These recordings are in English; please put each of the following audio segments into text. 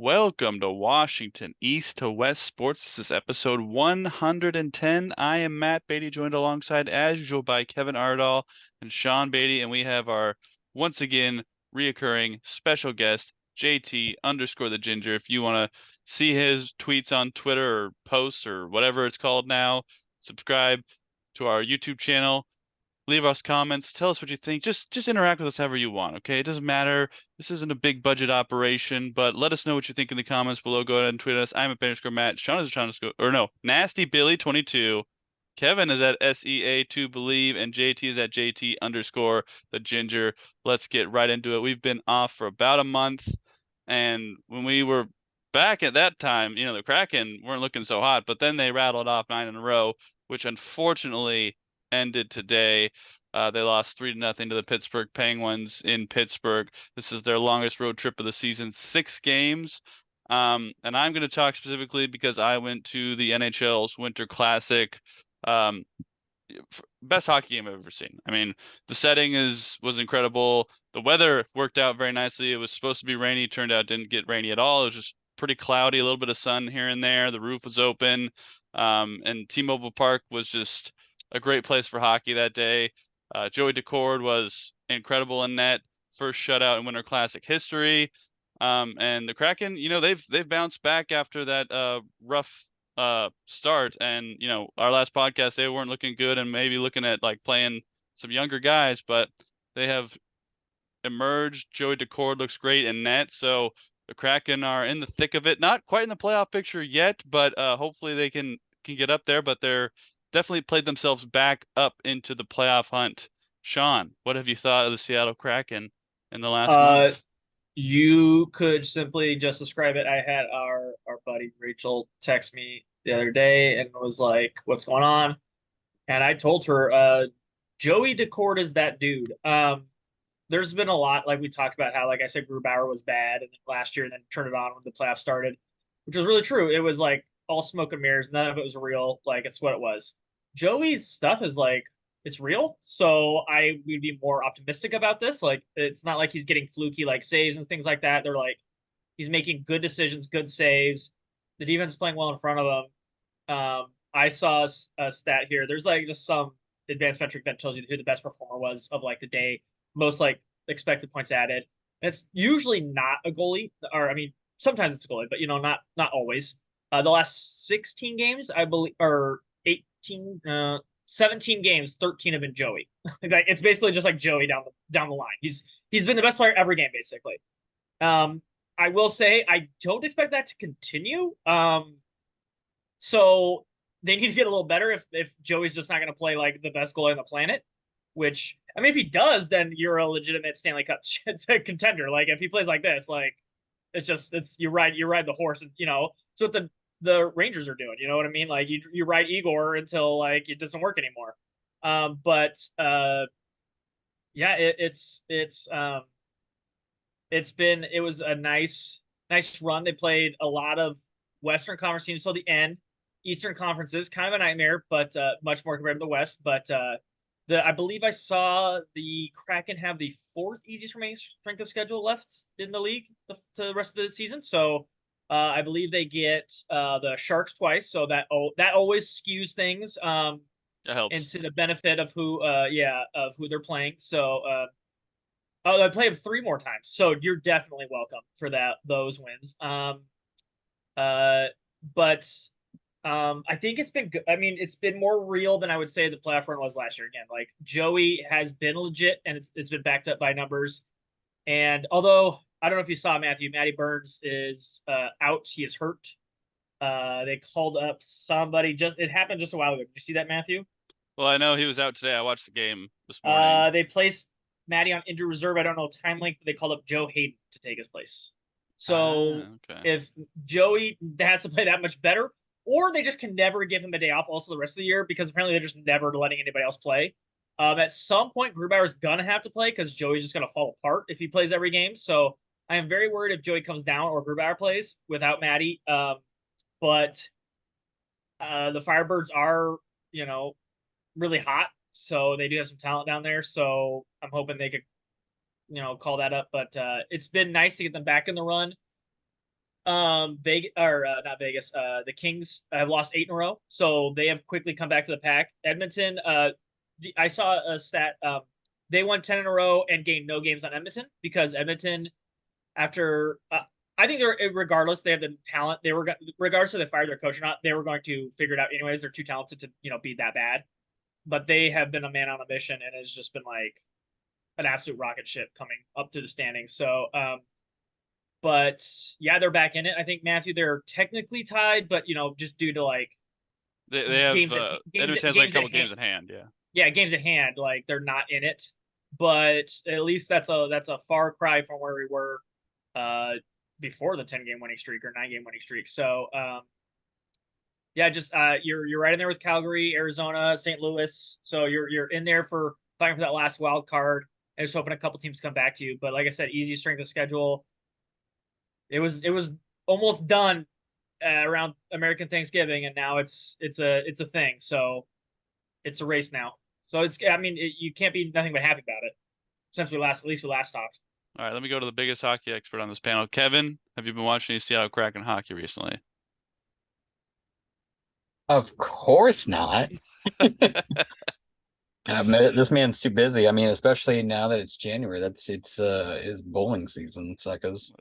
Welcome to Washington East to West Sports. This is episode 110. I am Matt Beatty, joined alongside, as usual, by Kevin Ardall and Sean Beatty, and we have our once again reoccurring special guest, JT underscore the Ginger. If you want to see his tweets on Twitter or posts or whatever it's called now, subscribe to our YouTube channel. Leave us comments. Tell us what you think. Just interact with us however you want, okay? It doesn't matter. This isn't a big budget operation, but let us know what you think in the comments below. Go ahead and tweet us. I'm at underscore Matt. Sean is at Sean underscore, or no, Nasty Billy 22. Kevin is at SEA2 Believe, and JT is at JT underscore the Ginger. Let's get right into it. We've been off for about a month, and when we were back at that time, the Kraken weren't looking so hot, but then they rattled off 9 in a row, which unfortunately ended today. They lost 3-0 to the Pittsburgh Penguins in Pittsburgh. This is their longest road trip of the season, 6 games. And I'm going to talk specifically because I went to the NHL's Winter Classic. Um, Best hockey game I've ever seen. I mean, the setting was incredible. The weather worked out very nicely. It was supposed to be rainy, turned out didn't get rainy at all. It was just pretty cloudy, a little bit of sun here and there. The roof was open. And T-Mobile Park was just a great place for hockey that day. Joey Decord was incredible in net, first shutout in Winter Classic history. And the Kraken, they've bounced back after that rough start. And our last podcast, they weren't looking good and maybe looking at like playing some younger guys, but they have emerged. Joey Decord looks great in net, so the Kraken are in the thick of it. Not quite in the playoff picture yet, but hopefully they can get up there. But they're definitely played themselves back up into the playoff hunt. Sean, what have you thought of the Seattle Kraken in the last Uh, month? you could simply just describe it. I had our buddy Rachel text me the other day and was like, "What's going on?" And I told her, Joey Decord is that dude. There's been a lot, like we talked about how, like I said, Grubauer was bad and then last year, and then turned it on when the playoffs started, which was really true. It was like all smoke and mirrors. None of it was real. Like it's what it was. Joey's stuff is like it's real. So I would be more optimistic about this. Like it's not like he's getting fluky like saves and things like that. They're like he's making good decisions, good saves. The defense is playing well in front of him. I saw a stat here. There's like just some advanced metric that tells you who the best performer was of like the day, most like expected points added. And it's usually not a goalie, or I mean, sometimes it's a goalie, but not always. The last 16 games, I believe, or 18, 17 games, 13 have been Joey. It's basically just like Joey down the line. He's been the best player every game basically. Um, I will say I don't expect that to continue. So they need to get a little better if Joey's just not going to play like the best goalie on the planet. Which I mean, if he does, then you're a legitimate Stanley Cup contender. Like if he plays like this, like it's you ride the horse, and it's what the Rangers are doing. You know what I mean? Like you ride Igor until like it doesn't work anymore. But yeah, it was a nice run. They played a lot of Western Conference teams till the end. Eastern Conference is kind of a nightmare, but much more compared to the West. But I believe I saw the Kraken have the fourth easiest remaining strength of schedule left in the league to the rest of the season. So I believe they get the Sharks twice, so that always skews things That helps. into the benefit of who they're playing. So oh, I played 3 more times, so you're definitely welcome for those wins. Uh, but I think it's been good. I mean, it's been more real than I would say the playoff run was last year. Again, like Joey has been legit, and it's been backed up by numbers. And although I don't know if you saw Matty Burns is out. He is hurt. They called up somebody. It happened just a while ago. Did you see that, Matthew? Well, I know he was out today. I watched the game this morning. They placed Matty on injured reserve. I don't know time length, but they called up Joe Hayden to take his place. So Okay. if Joey has to play that much better, or they just can never give him a day off also the rest of the year because apparently they're just never letting anybody else play. At some point, Grubauer's gonna have to play because Joey's just gonna fall apart if he plays every game. So I am very worried if Joey comes down or Grubauer plays without Matty. But the Firebirds are, really hot, so they do have some talent down there. So I'm hoping they could, call that up. But it's been nice to get them back in the run. Vegas or not Vegas. The Kings have lost 8 in a row, so they have quickly come back to the pack. Edmonton, I saw a stat. They won 10 in a row and gained no games on Edmonton because Edmonton, after I think they're regardless, they have the talent. They were regardless if they fired their coach or not, they were going to figure it out anyways. They're too talented to be that bad, but they have been a man on a mission and it's just been like an absolute rocket ship coming up through the standings. So but yeah, they're back in it. I think Matthew, they're technically tied, but just due to like They have games Edmonton has like a couple at games hand. in hand. Yeah. Yeah, games at hand, like they're not in it. But at least that's a far cry from where we were uh before the 10-game winning streak or 9-game winning streak. So yeah, just you're right in there with Calgary, Arizona, St. Louis. So you're in there for fighting for that last wild card. And just hoping a couple teams come back to you. But like I said, easy strength of schedule. It was almost done around American Thanksgiving, and now it's a thing. So it's a race now. So you can't be nothing but happy about it since we last talked. All right, let me go to the biggest hockey expert on this panel. Kevin, have you been watching any Seattle Kraken hockey recently? Of course not. This man's too busy. I mean, especially now that it's January. It's his bowling season, suckers.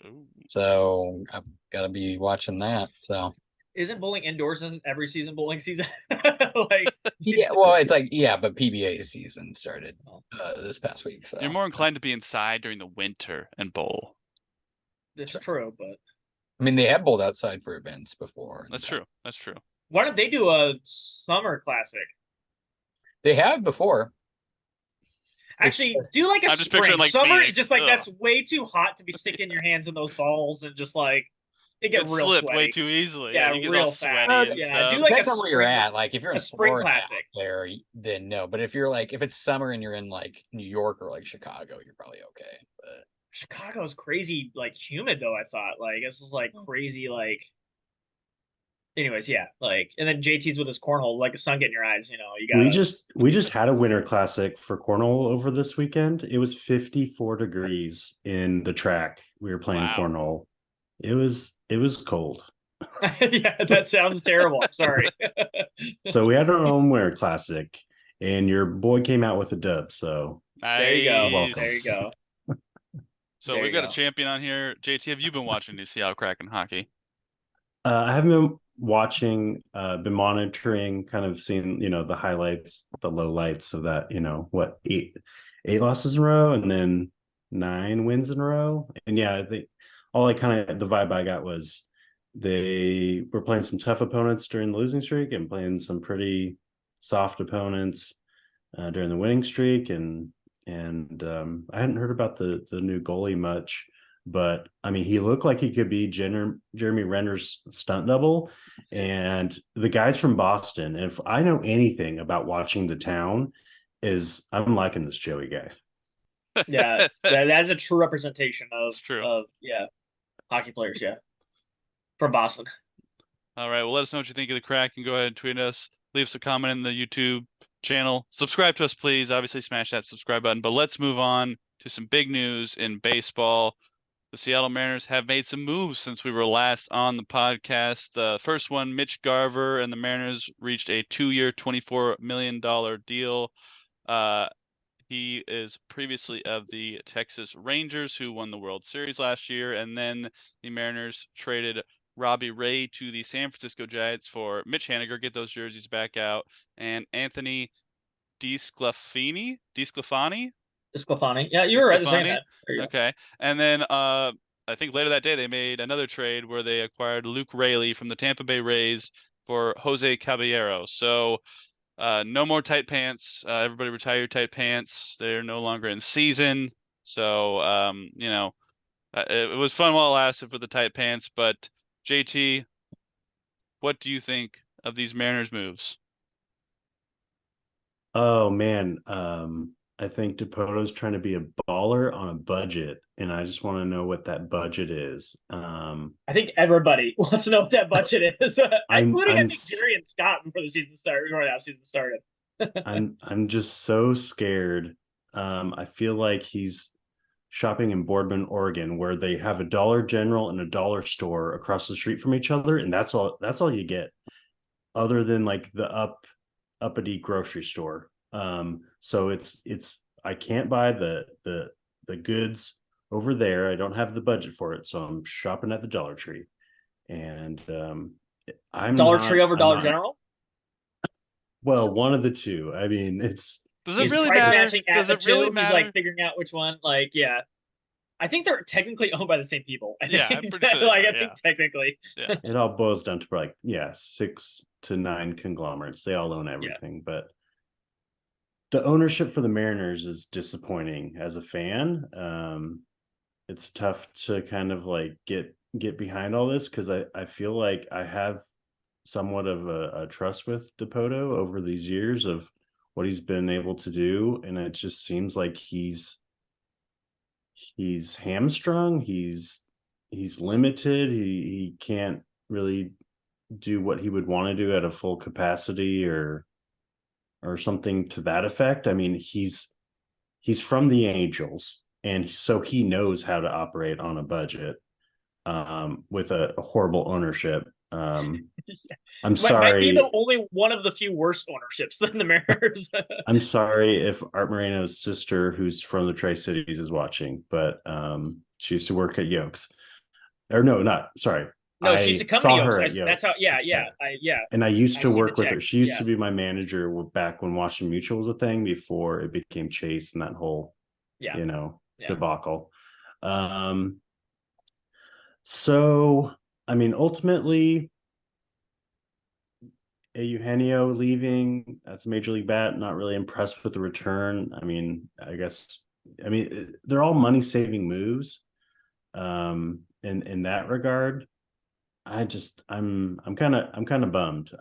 So I've got to be watching that. So isn't bowling indoors? Isn't every season bowling season? Like yeah, well, it's like but PBA season started this past week. So you're more inclined to be inside during the winter and bowl. That's true, but I mean, they have bowled outside for events before. That's true. That's true. Why don't they do a summer classic? They have before. Actually, do like a I'm just spring. picturing, like, Summer, Phoenix. just like Ugh. that's way too hot to be sticking your hands in those balls and just like it get real slip sweaty. way too easily. Yeah, you get real all fast. sweaty and Yeah, stuff. do like Depends a on where you're spring- at. Like if you're in a spring Florida out classic. there, then no. But if it's summer and you're in like New York or like Chicago, you're probably okay. But Chicago's crazy, like humid though. I thought like this is like crazy, like. Anyways, yeah, like, and then JT's with his cornhole, like the sun getting your eyes. You got. We just had a winter classic for cornhole over this weekend. It was 54 degrees in the track. We were playing cornhole. It was cold. Yeah, that sounds terrible. I'm sorry. So we had our own winter classic, and your boy came out with a dub. So there you go. welcome. There you go. So we've got a champion on here. JT, have you been watching the Seattle Kraken hockey? I haven't been watching, been monitoring, kind of seeing, the highlights, the low lights of that, what, eight losses in a row and then 9 wins in a row. And yeah, the vibe I got was they were playing some tough opponents during the losing streak and playing some pretty soft opponents during the winning streak. And I hadn't heard about the new goalie much. But I mean, he looked like he could be Jeremy Renner's stunt double. And the guys from Boston, if I know anything about watching the town, is I'm liking this Joey guy. Yeah, that is a true representation of hockey players. Yeah, from Boston. All right. Well, let us know what you think of the Kraken. Go ahead and tweet us. Leave us a comment in the YouTube channel. Subscribe to us, please. Obviously, smash that subscribe button. But let's move on to some big news in baseball. The Seattle Mariners have made some moves since we were last on the podcast. The first one, Mitch Garver and the Mariners reached a 2-year, $24 million deal. He is previously of the Texas Rangers, who won the World Series last year. And then the Mariners traded Robbie Ray to the San Francisco Giants for Mitch Haniger, get those jerseys back out, and Anthony DeSclafani. Yeah, you were right to say that. Okay. And then I think later that day they made another trade where they acquired Luke Raley from the Tampa Bay Rays for Jose Caballero. So no more tight pants. Everybody retire your tight pants. They're no longer in season. So it was fun while it lasted for the tight pants. But JT, what do you think of these Mariners moves? Oh man, I think DePoto's trying to be a baller on a budget, and I just want to know what that budget is. I think everybody wants to know what that budget is, including I think Jerry and Scott before the season started. I'm just so scared. I feel like he's shopping in Boardman, Oregon, where they have a Dollar General and a dollar store across the street from each other, and that's all you get, other than like the uppity grocery store. So it's I can't buy the goods over there. I don't have the budget for it, so I'm shopping at the Dollar Tree. And Dollar Tree over I'm Dollar not, General? well, one of the two. I mean, it's Does it He's really price matter? matching at Does the it really two. He's like matter? figuring out which one. Like, yeah. I think they're technically owned by the same people. I Yeah, think. I'm pretty sure they Like, are, I think technically. Yeah. it all boils down to like 6 to 9 conglomerates. They all own everything, but the ownership for the Mariners is disappointing as a fan. It's tough to kind of like get behind all this, because I feel like I have somewhat of a trust with Dipoto over these years of what he's been able to do, and it just seems like he's hamstrung. He's limited. He can't really do what he would want to do at a full capacity, or something to that effect. I mean, he's from the Angels, and so he knows how to operate on a budget, with a horrible ownership. I'm Might be sorry. the only one of the few worst ownerships in the Mariners. I'm sorry if Art Moreno's sister, who's from the Tri-Cities, is watching, but she used to work at Yokes. Or no, not sorry. No, she used to come to saw Yokes. her at Yokes. That's how. Yeah. And I used I to see the work with her. check. She used Yeah. to be my manager back when Washington Mutual was a thing, before it became Chase and that whole, Yeah. debacle. So, I mean, ultimately, Eugenio leaving, that's a major league bat. Not really impressed with the return. I mean, they're all money saving moves. In that regard, I'm kind of bummed.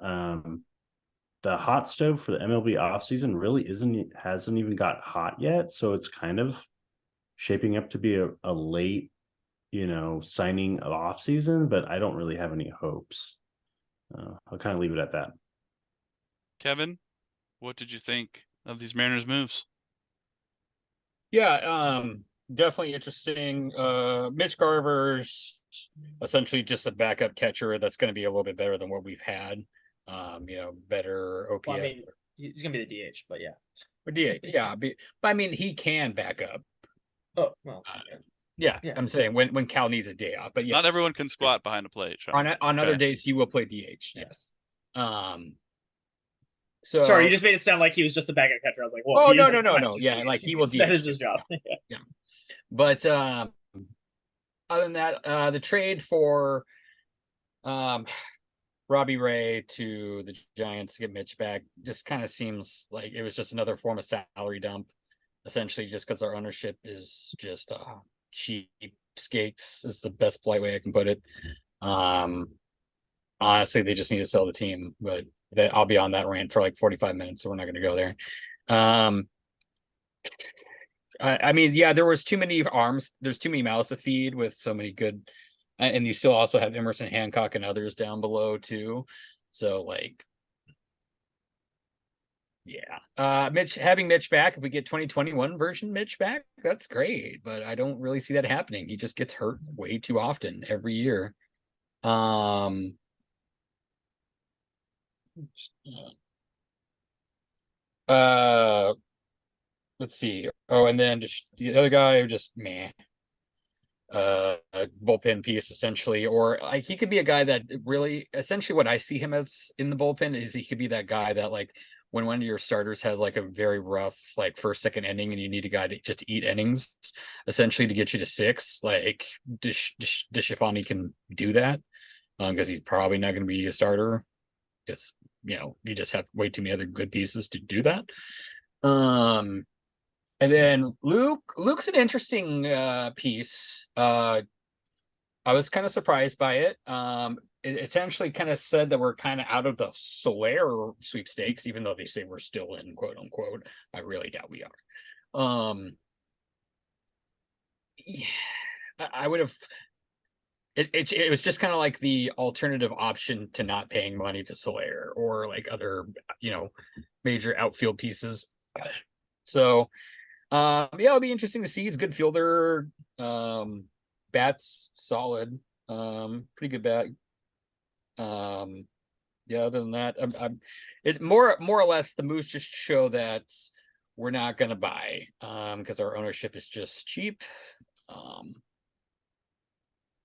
The hot stove for the MLB offseason really hasn't even got hot yet, so it's kind of shaping up to be a late, signing of offseason, but I don't really have any hopes. I'll kind of leave it at that. Kevin, what did you think of these Mariners moves? Yeah, definitely interesting. Mitch Garver's essentially just a backup catcher that's going to be a little bit better than what we've had. Better OPS. Well, I mean, he's gonna be the DH, but yeah. Or DH, yeah. But I mean, he can back up. Oh well. Yeah, I'm saying when Cal needs a day off, but yes, Not everyone can squat behind a plate. Sean. On other days he will play DH. Yes. So Sorry, you just made it sound like he was just a backup catcher. I was like, "Whoa!" Oh no. Yeah, like he will DH. That is his job. Yeah. But other than that, the trade for Robbie Ray to the Giants to get Mitch back just kind of seems like it was just another form of salary dump, essentially, just because our ownership is just cheapskates is the best polite way I can put it. Honestly, they just need to sell the team, but I'll be on that rant for like 45 minutes, so we're not going to go there. I mean, yeah, there was too many arms. There's too many mouths to feed with so many good, and you still also have Emerson Hancock and others down below too. So like, yeah, having Mitch back. If we get 2021 version Mitch back, that's great. But I don't really see that happening. He just gets hurt way too often every year. Let's see. Oh, and then just the other guy, just meh. A bullpen piece essentially, or like he could be a guy that really, essentially, what I see him as in the bullpen is he could be that guy that like when one of your starters has like a very rough like first, second inning, and you need a guy to just eat innings, essentially to get you to 6. Like DeSclafani can do that, because he's probably not going to be a starter. Just you just have way too many other good pieces to do that. And then Luke's an interesting piece. I was kind of surprised by it. It essentially kind of said that we're kind of out of the Soler sweepstakes, even though they say we're still in, quote unquote. I really doubt we are. Yeah, I would have. It was just kind of like the alternative option to not paying money to Soler or like other major outfield pieces. So Yeah, it'll be interesting to see. He's a good fielder. Bat's solid. Pretty good bat. Yeah, other than that, it more or less the moves just show that we're not gonna buy because our ownership is just cheap.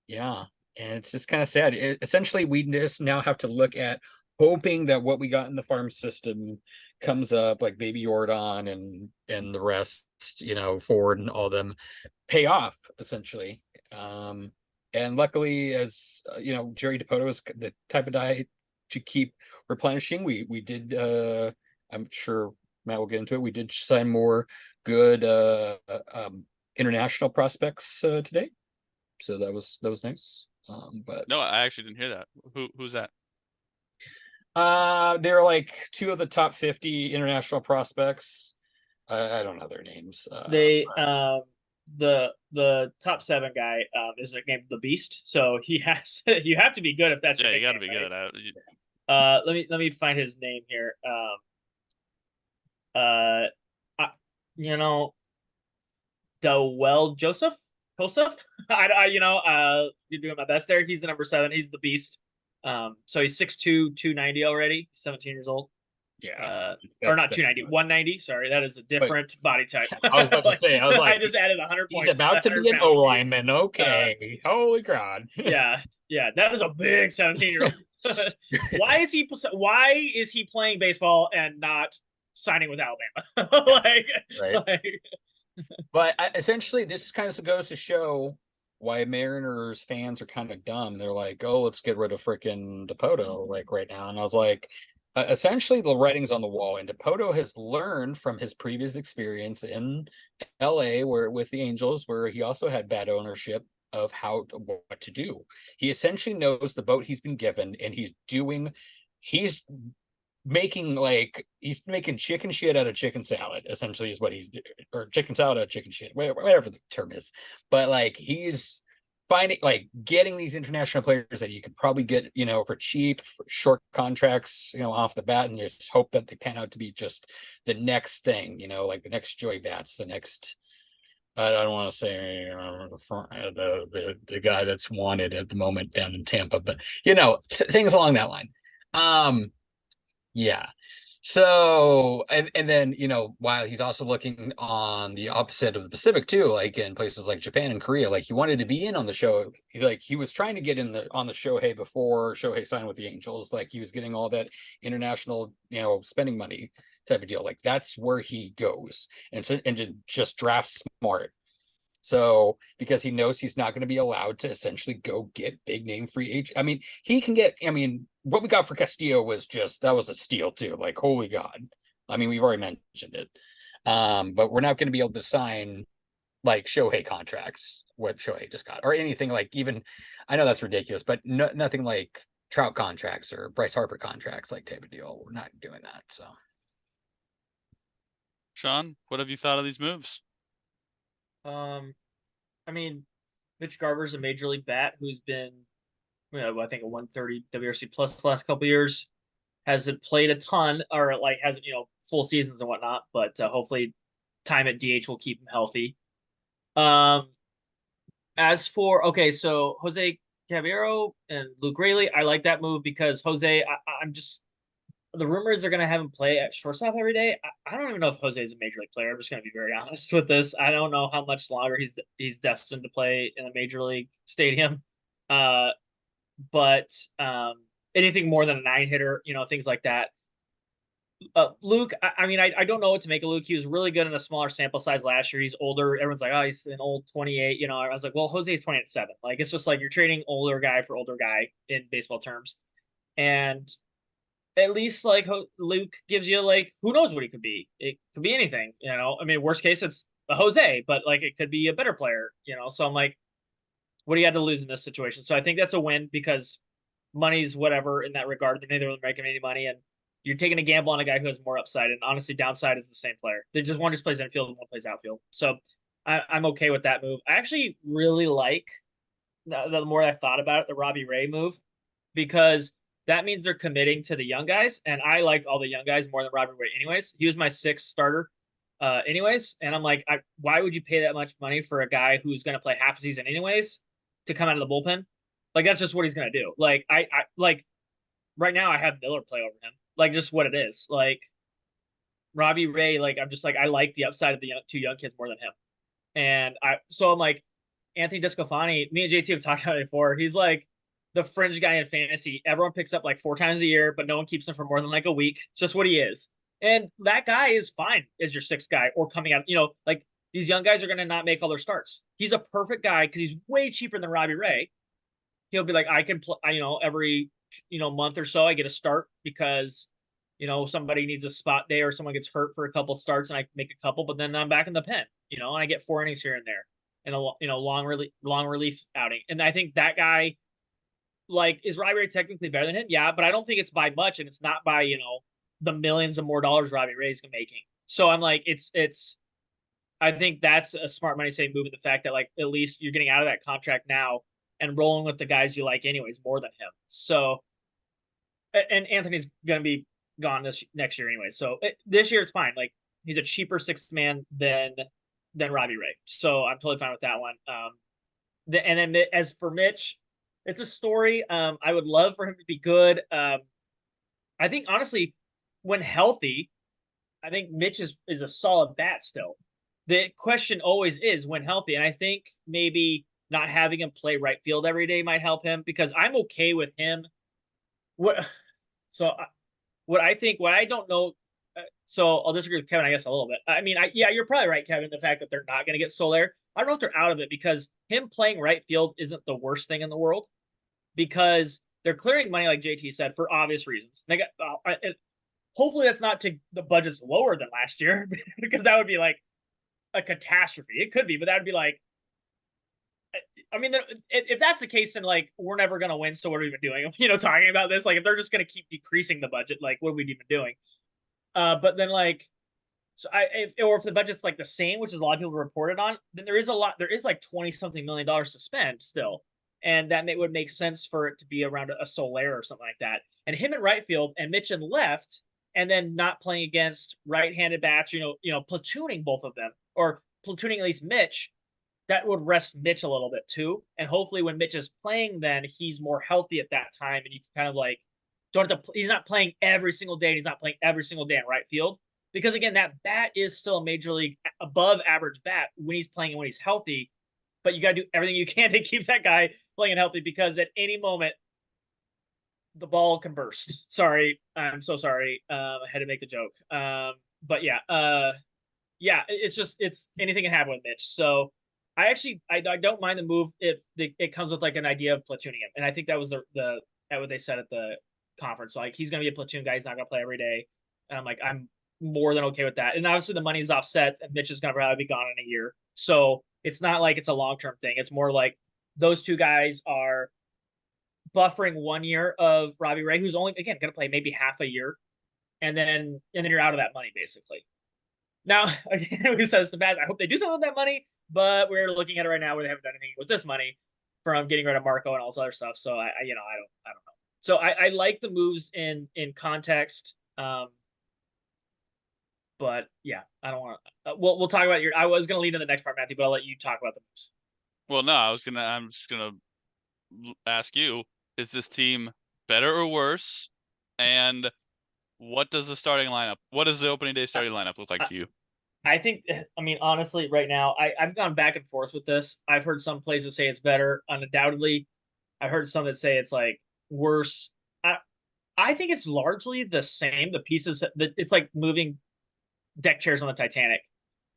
Yeah, and it's just kind of sad. Essentially, we just now have to look at hoping that what we got in the farm system comes up, like Baby Ordon and the rest, Ford and all them pay off essentially. And luckily, as Jerry Dipoto is the type of guy to keep replenishing. We did. I'm sure Matt will get into it. We did sign more good international prospects today, so that was nice. But No, I actually didn't hear that. Who's that? they're like 2 of the top 50 international prospects. I don't know their names. They the top 7 guy is named the Beast, so he has you have to be good if that's Yeah, your you got to nickname, be right? good. Let me find his name here. You know, Joseph. You're doing my best there. He's the number 7. He's the Beast. So he's 6'2", 290 already. 17 years old. Yeah, Or not 290, 190. Sorry, that is a different body type. I was about to say, I was like, I just added 100 he's points. about to be an O lineman. Okay, holy God. Yeah, that is a big 17-year-old. Why is he playing baseball and not signing with Alabama? Right. But essentially, this kind of goes to show why Mariners fans are kind of dumb. They're like, "Oh, let's get rid of freaking Dipoto like right now." And I was like, essentially, the writing's on the wall. And Dipoto has learned from his previous experience in LA, where with the Angels, where he also had bad ownership of what to do. He essentially knows the boat he's been given, and he's making chicken shit out of chicken salad, essentially, is what he's doing, or chicken salad out of chicken shit, whatever the term is. But like, he's finding, like, getting these international players that you could probably get for cheap, for short contracts off the bat, and you just hope that they pan out to be just the next thing, like the next Joey Bats, the next, I don't want to say the guy that's wanted at the moment down in Tampa, but things along that line. Yeah. So, and then, while he's also looking on the opposite of the Pacific too, like in places like Japan and Korea, like he wanted to be in on the show. He was trying to get on the Shohei before Shohei signed with the Angels. Like he was getting all that international, spending money type of deal. Like that's where he goes and just drafts smart. So, because he knows he's not going to be allowed to essentially go get big name free agent. I mean, he can get, what we got for Castillo that was a steal too. Like, holy God. I mean, we've already mentioned it. But we're not going to be able to sign like Shohei contracts, what Shohei just got, or anything like, even, I know that's ridiculous, but nothing like Trout contracts or Bryce Harper contracts, like type of deal. We're not doing that. So, Sean, what have you thought of these moves? I mean, Mitch Garver's a major league bat who's been, I think a 130 WRC plus the last couple of years. Hasn't played a ton, or like hasn't, full seasons and whatnot, but hopefully time at DH will keep him healthy. As for, so Jose Caballero and Luke Raley, I like that move because Jose, I'm just, the rumors they're going to have him play at shortstop every day. I don't even know if Jose is a major league player. I'm just going to be very honest with this. I don't know how much longer he's destined to play in a major league stadium. But anything more than a 9-hitter, things like that. Luke, I don't know what to make of Luke. He was really good in a smaller sample size last year. He's older. Everyone's like, oh, he's an old 28. I was like, well, Jose's 28-7. Like, it's just like you're trading older guy for older guy in baseball terms. And at least like Luke gives you, like, who knows what he could be. It could be anything, worst case it's a Jose, but like it could be a better player, so I'm like, what do you have to lose in this situation? So I think that's a win because money's whatever in that regard. They're neither of them making any money, and you're taking a gamble on a guy who has more upside, and honestly downside is the same player. One just plays infield and one plays outfield. So I'm okay with that move. I actually really like the more I thought about it, the Robbie Ray move, because that means they're committing to the young guys, and I liked all the young guys more than Robbie Ray anyways. He was my 6th starter anyways. And I'm like, why would you pay that much money for a guy who's going to play half a season anyways to come out of the bullpen? Like, that's just what he's going to do. Like, I like right now I have Miller play over him. Like, just what it is. Like, Robbie Ray, like, I'm just like, I like the upside of the two young kids more than him. And so I'm like, Anthony Discofani, me and JT have talked about it before. He's like the fringe guy in fantasy. Everyone picks up like 4 times a year, but no one keeps him for more than like a week. It's just what he is. And that guy is fine as your 6th guy or coming out, like these young guys are going to not make all their starts. He's a perfect guy because he's way cheaper than Robbie Ray. He'll be like, I can play, every, month or so I get a start because, somebody needs a spot day or someone gets hurt for a couple starts and I make a couple, but then I'm back in the pen, and I get 4 innings here and there and a long relief outing. And I think that guy, like, is Robbie Ray technically better than him? Yeah, but I don't think it's by much, and it's not by, the millions of more dollars Robbie Ray's making. So I'm like, I think that's a smart money saving move, in the fact that, like, at least you're getting out of that contract now and rolling with the guys you like anyways more than him. So, and Anthony's going to be gone next year anyway. So this year it's fine. Like, he's a cheaper 6th man than Robbie Ray. So I'm totally fine with that one. And then as for Mitch, it's a story. I would love for him to be good. I think honestly, when healthy, I think Mitch is a solid bat still. The question always is when healthy. And I think maybe not having him play right field every day might help him, because I'm okay with him. What I don't know. So I'll disagree with Kevin, I guess, a little bit. I mean, you're probably right, Kevin, the fact that they're not going to get Soler. I don't know if they're out of it, because him playing right field isn't the worst thing in the world, because they're clearing money, like JT said, for obvious reasons. They got, hopefully that's not to the budget's lower than last year, because that would be like a catastrophe. It could be, but that would be like, I mean, if that's the case, then like we're never going to win. So what are we even doing? Talking about this, like if they're just going to keep decreasing the budget, like what are we even doing? But then like, so if the budget's like the same, which is a lot of people reported on, then there is like 20 something million dollars to spend still. And that would make sense for it to be around a Soler or something like that. And him in right field and Mitch in left, and then not playing against right-handed bats, platooning both of them, or platooning at least Mitch, that would rest Mitch a little bit too. And hopefully when Mitch is playing, then he's more healthy at that time. And you can kind of like, he's not playing every single day. And he's not playing every single day in right field, because again, that bat is still a major league above average bat when he's playing and when he's healthy. But you got to do everything you can to keep that guy playing and healthy, because at any moment the ball can burst. Sorry. I'm so sorry. I had to make the joke. But yeah, it's anything can happen with Mitch. So I don't mind the move if it comes with like an idea of platooning him. And I think that was what they said at the conference. Like, he's going to be a platoon guy. He's not going to play every day. And I'm like, I'm more than okay with that. And obviously the money's offset, and Mitch is going to probably be gone in a year. So it's not like it's a long-term thing. It's more like those two guys are buffering 1 year of Robbie Ray, who's only, again, going to play maybe half a year. And then you're out of that money, basically. Now, again, we said it's the bad. I hope they do something with that money, but we're looking at it right now where they haven't done anything with this money from getting rid of Marco and all this other stuff. So I don't know. So I like the moves in context. But yeah, I don't want to. We'll talk about I was going to lead in the next part, Matthew, but I'll let you talk about the moves. Well, no, I'm just gonna ask you: is this team better or worse? And what does the opening day starting lineup look like to you? I think, I mean, honestly, right now, I've gone back and forth with this. I've heard some places say it's better, undoubtedly. I heard some that say it's like worse. I think it's largely the same. The pieces, it's like moving deck chairs on the Titanic.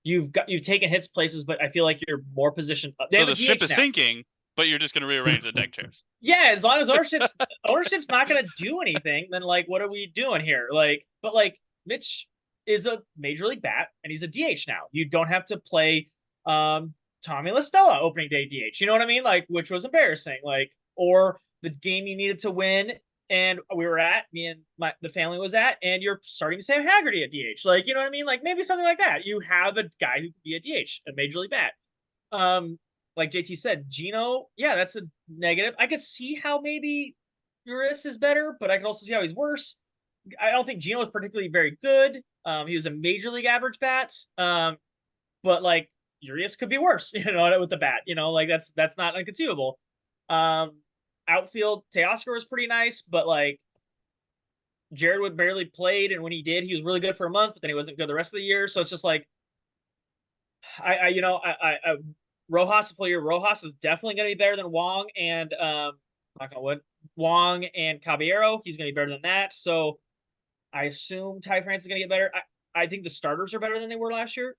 You've taken hits places, but I feel like you're more positioned. So the ship is sinking, but you're just going to rearrange the deck chairs. Yeah, as long as ownership's not going to do anything, then like, what are we doing here? Like, but like Mitch is a major league bat and he's a DH now. You don't have to play Tommy La Stella opening day DH. You know what I mean? Like, which was embarrassing. Like, or the game you needed to win, and me and the family was at, and you're starting Sam Haggerty at DH. Like, you know what I mean? Like, maybe something like that. You have a guy who can be a DH, a major league bat. Like JT said, Gino, yeah, that's a negative. I could see how maybe Uris is better, but I can also see how he's worse. I don't think Gino is particularly very good. He was a major league average bat. But like Urias could be worse, with the bat. Like that's not inconceivable. Outfield, Teoscar was pretty nice, but like Jared Wood barely played, and when he did, he was really good for a month, but then he wasn't good the rest of the year. So it's just like Rojas player. Rojas is definitely going to be better than Wong and knock on wood, Wong and Caballero. He's going to be better than that. So I assume Ty France is going to get better. I think the starters are better than they were last year.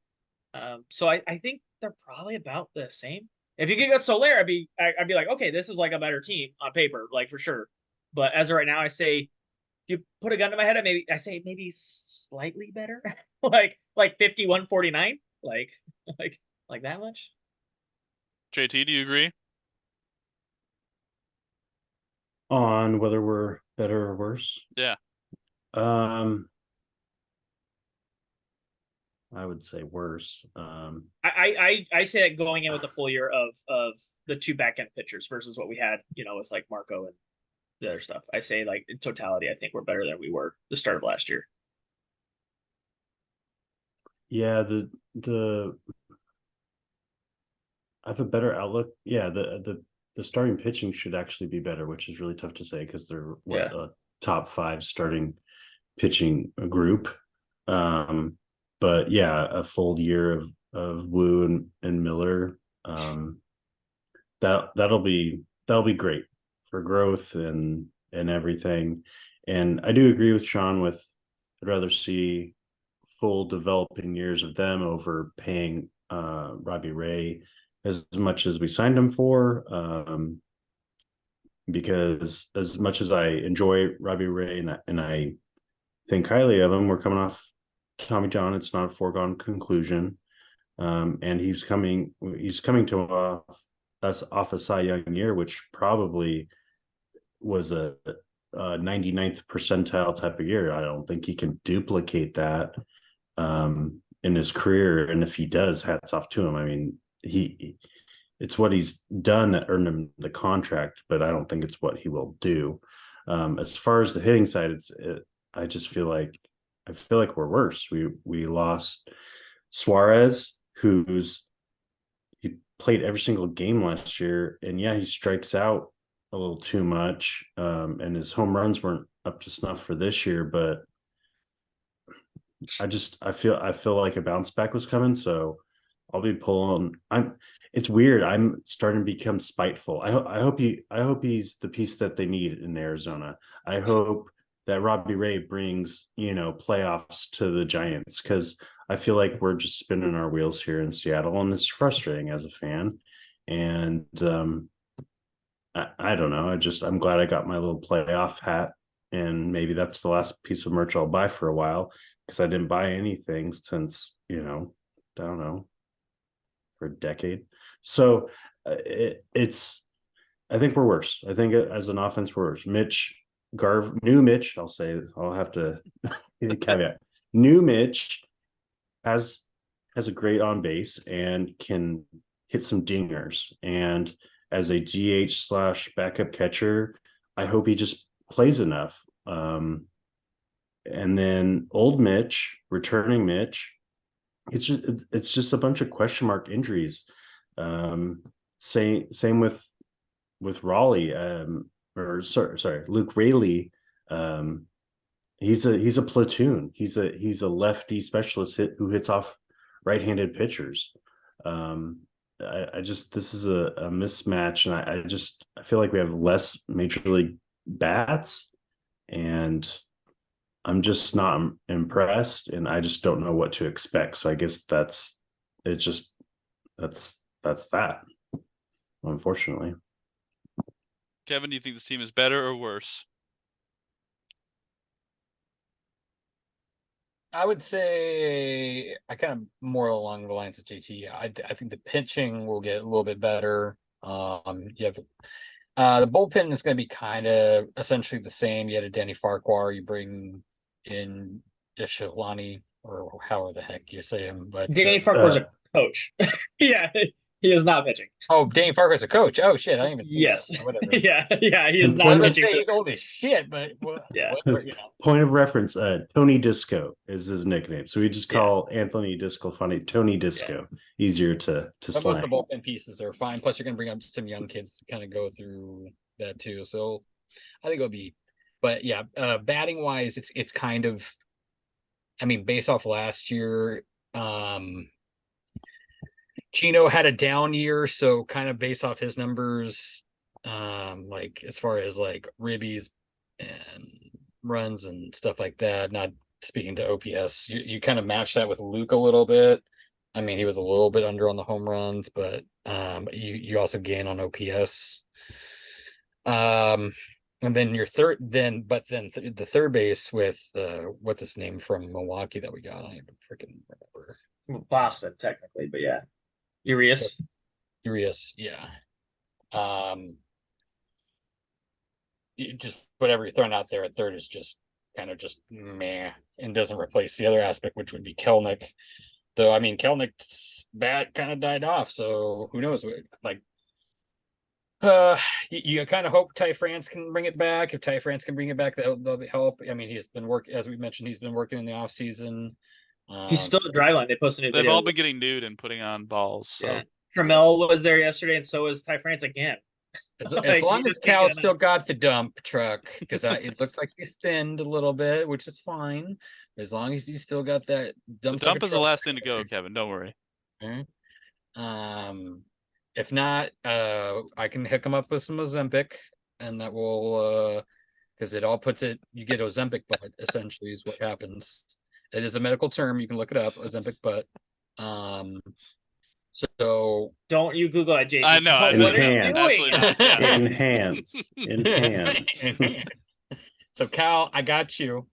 So I think they're probably about the same. If you could get Soler, I'd be like, okay, this is like a better team on paper, like for sure. But as of right now, I say, if you put a gun to my head, I say maybe slightly better, like 51-49, like that much. JT, do you agree? On whether we're better or worse? Yeah. I would say worse. I say that going in with the full year of the two back end pitchers versus what we had, with like Marco and the other stuff. I say like in totality, I think we're better than we were the start of last year. Yeah, the I have a better outlook. Yeah, the starting pitching should actually be better, which is really tough to say because they're a top 5 starting pitching group. But yeah, a full year of Wu and Miller, that'll be great for growth and everything. And I do agree with Sean with I'd rather see full developing years of them over paying Robbie Ray as much as we signed him for. Because as much as I enjoy Robbie Ray and I think highly of him, we're coming off Tommy John. It's not a foregone conclusion. And he's coming to us off a Cy Young year, which probably was a 99th percentile type of year. I don't think he can duplicate that in his career. And if he does, hats off to him. I mean, it's what he's done that earned him the contract, but I don't think it's what he will do. As far as the hitting side, I just feel like we're worse. We lost Suarez, he played every single game last year, and yeah, he strikes out a little too much, and his home runs weren't up to snuff for this year. But I feel like a bounce back was coming, so I'll be pulling. It's weird. I'm starting to become spiteful. I hope he's the piece that they need in Arizona. I hope that Robbie Ray brings, playoffs to the Giants, because I feel like we're just spinning our wheels here in Seattle, and it's frustrating as a fan. And I don't know. I'm glad I got my little playoff hat, and maybe that's the last piece of merch I'll buy for a while, because I didn't buy anything since, I don't know, for a decade. So I think we're worse. I think as an offense, we're worse. New Mitch, I'll have to caveat. New Mitch has a great on base and can hit some dingers. And as a DH / backup catcher, I hope he just plays enough. And then old Mitch, returning Mitch, it's just a bunch of question mark injuries. Same with Raleigh, Luke Raley. He's a platoon. He's a lefty specialist who hits off right-handed pitchers. This is a mismatch, and I feel like we have less major league bats, and I'm just not impressed, and I just don't know what to expect. So I guess that's that, unfortunately. Kevin, do you think this team is better or worse? I would say I kind of more along the lines of JT. I think the pitching will get a little bit better. You have the bullpen is going to be kind of essentially the same. You had a Danny Farquhar, you bring in Deshalani, or however the heck you say him, but Danny Farquhar's a coach. Yeah, He is not pitching. Oh, Dane Farquhar's a coach. Oh shit, I didn't even see Yes. that. Whatever. Yeah, he is And not I was gonna pitching. say he's old as shit, but Yeah. Point of reference, Tony Disco is his nickname. So we just Yeah. call Anthony Disclafani Tony Disco. Easier to But most of the slang. bullpen pieces are fine. Plus, you're gonna bring up some young kids to kind of go through that too. So I think it'll be, but yeah, batting wise, it's kind of, I mean, based off last year, Chino had a down year, so kind of based off his numbers, like as far as like ribbies and runs and stuff like that, not speaking to OPS, you kind of match that with Luke a little bit. I mean, he was a little bit under on the home runs, but you also gain on OPS. And then your third, the third base with what's his name from Milwaukee that we got? I don't even freaking remember. Boston, technically, but yeah. Urias. Yeah. Just whatever you're throwing out there at third is just kind of just meh and doesn't replace the other aspect, which would be Kelnick. Though, I mean, Kelnick's bat kind of died off, so who knows? Like, you kind of hope Ty France can bring it back. If Ty France can bring it back, that'll help. I mean, he's been working, as we mentioned, he's been working in the off season. He's still at Dryland. They posted a new They've video. all been getting nude and putting on balls. So Yeah. Trammell was there yesterday, and so was Ty France again. As Like, long he as just can't Cal get still got the dump truck, because it looks like he's thinned a little bit, which is fine. As long as he's still got that the dump. dump is the last thing to go, Kevin. Don't worry. If not, I can hook him up with some Ozempic, and that will, because it all puts it. You get Ozempic butt, essentially, is what happens. It is a medical term. You can look it up, Ozempic butt. So don't you Google it, JD? I know. What are you Enhance. doing? Absolutely not. Yeah. Enhance. So Cal, I got you.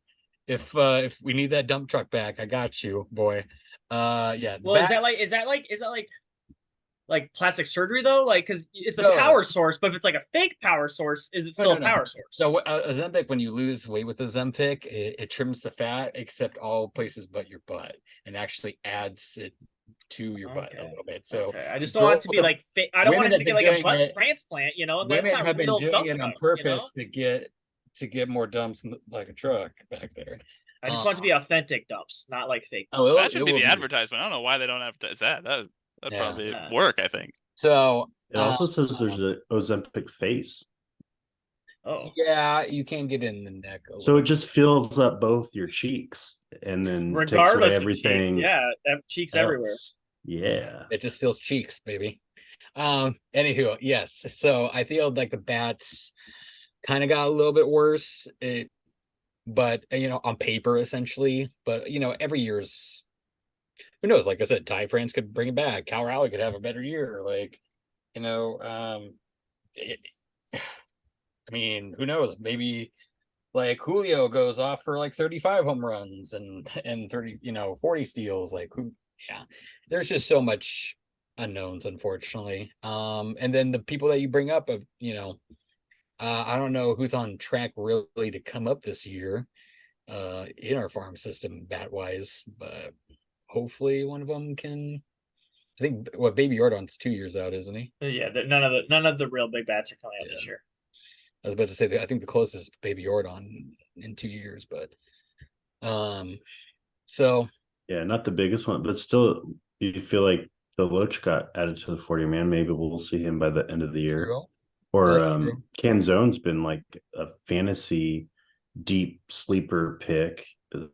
If we need that dump truck back, I got you, boy. Yeah. Well, is that like plastic surgery though? Like, because it's a No. power source, but if it's like a fake power source, is it still a power source? So Ozempic, when you lose weight with Ozempic, it trims the fat except all places but your butt, and actually adds it to your butt a little bit. So I just don't want it to be like fake. I don't want it to get like a butt transplant, you know. And that's women not have been real doing dump it on truck, purpose to get more dumps like a truck back there. I just want it to be authentic dumps, not like fake. Oh, That should be the advertisement. I don't know why they don't advertise that. That'd probably work, I think. So It also says there's an Ozempic face. Oh, yeah, you can get in the neck. So it just fills up both your cheeks and then regardless takes away of everything. cheeks, cheeks else. everywhere. Yeah. It just feels cheeks, baby. Anywho, yes. So I feel like the bats kind of got a little bit worse. But on paper essentially. But every year's, who knows? Like I said, Ty France could bring it back. Cal Raleigh could have a better year. Like, I mean, who knows? Maybe like Julio goes off for like 35 home runs and 30, 40 steals. Like there's just so much unknowns, unfortunately. And then the people that you bring up of, I don't know who's on track really to come up this year in our farm system bat wise, but hopefully one of them can. I think Baby Ordon's 2 years out, isn't he? Yeah, none of the real big bats are coming out this year. I was about to say that I think the closest Baby Ordon in 2 years, but so yeah, not the biggest one, but still, you feel like the Loach got added to the 40-man. Maybe we'll see him by the end of the year. True. Or Canzone's been like a fantasy deep sleeper pick.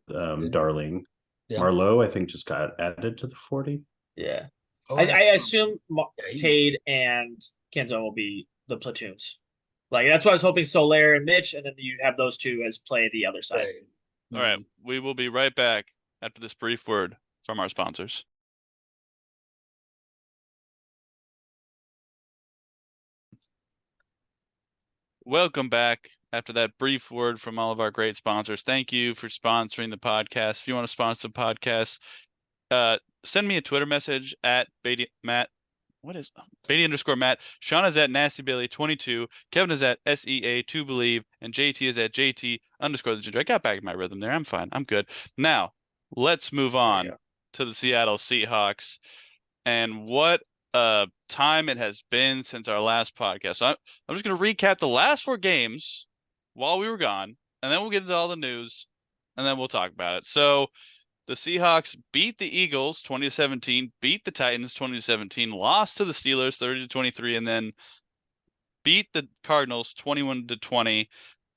Darling. Yeah. Marlowe, I think, just got added to the 40. Yeah. Oh, I assume Cade and Canzone will be the platoons. Like, that's why I was hoping Soler and Mitch, and then you have those two as play the other side. Right. All right. We will be right back after this brief word from our sponsors. Welcome back after that brief word from all of our great sponsors. Thank you for sponsoring the podcast. If you want to sponsor the podcast, send me a Twitter message at Matt. What is Beatty_Matt? Sean is at NastyBailey22. Kevin is at SEA2Believe. And JT is at JT_the Ginger. I got back in my rhythm there. I'm fine. I'm good. Now, let's move on to the Seattle Seahawks. And what time it has been since our last podcast. So I'm just going to recap the last 4 games while we were gone, and then we'll get into all the news, and then we'll talk about it. So the Seahawks beat the Eagles 20-17, beat the Titans 20-17, lost to the Steelers 30-23, and then beat the Cardinals 21-20,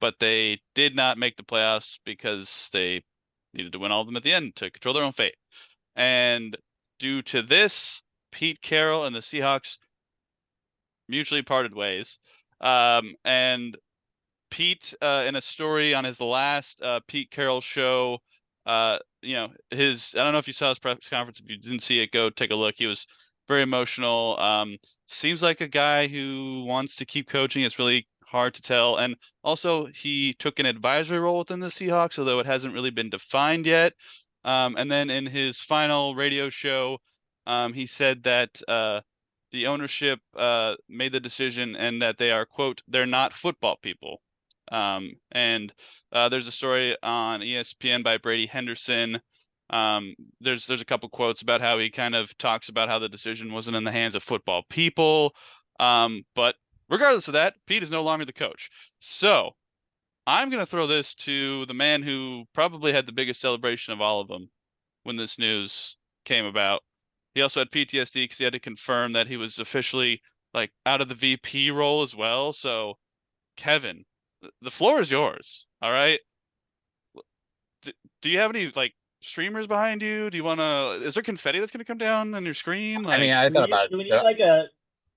but they did not make the playoffs because they needed to win all of them at the end to control their own fate. And due to this, Pete Carroll and the Seahawks mutually parted ways. And Pete, in a story on his last Pete Carroll show, I don't know if you saw his press conference. If you didn't see it, go take a look. He was very emotional. Seems like a guy who wants to keep coaching. It's really hard to tell. And also, he took an advisory role within the Seahawks, although it hasn't really been defined yet. And then in his final radio show, he said that the ownership made the decision and that they are, quote, they're not football people. And there's a story on ESPN by Brady Henderson. There's a couple quotes about how he kind of talks about how the decision wasn't in the hands of football people. But regardless of that, Pete is no longer the coach. So I'm going to throw this to the man who probably had the biggest celebration of all of them when this news came about. He also had PTSD because he had to confirm that he was officially like out of the VP role as well. So Kevin, the floor is yours. All right. Do you have any like streamers behind you? Do you want to? Is there confetti that's going to come down on your screen? Like, I mean, I thought about do we need like a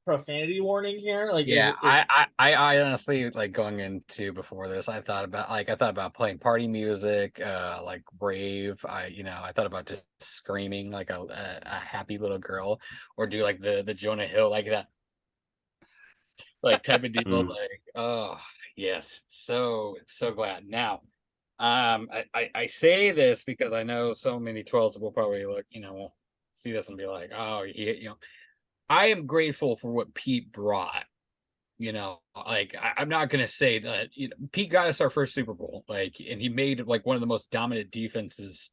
profanity warning here? Like, yeah, I honestly, like, going into before this, I thought about playing party music, like Brave. I thought about just screaming like a happy little girl, or do like the Jonah Hill, like that, like type of deal. Like, oh yes, so glad now. I say this because I know so many 12s will probably look, see this and be like, oh, I am grateful for what Pete brought. Like, I'm not gonna say that Pete got us our first Super Bowl, like, and he made like one of the most dominant defenses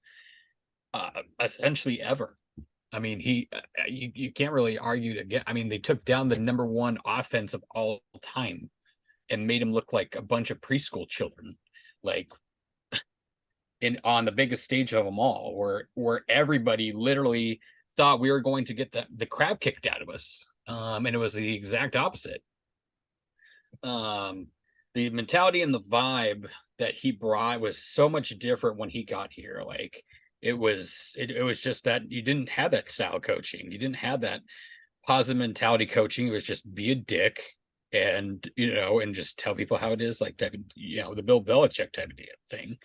essentially ever. I mean, you can't really argue to get. I mean, they took down the number 1 offense of all time and made him look like a bunch of preschool children, like on the biggest stage of them all, where everybody literally thought we were going to get the crap kicked out of us. And it was the exact opposite. The mentality and the vibe that he brought was so much different when he got here. Like, it was just that you didn't have that style coaching. You didn't have that positive mentality coaching. It was just be a dick and just tell people how it is, like type of, the Bill Belichick type of thing.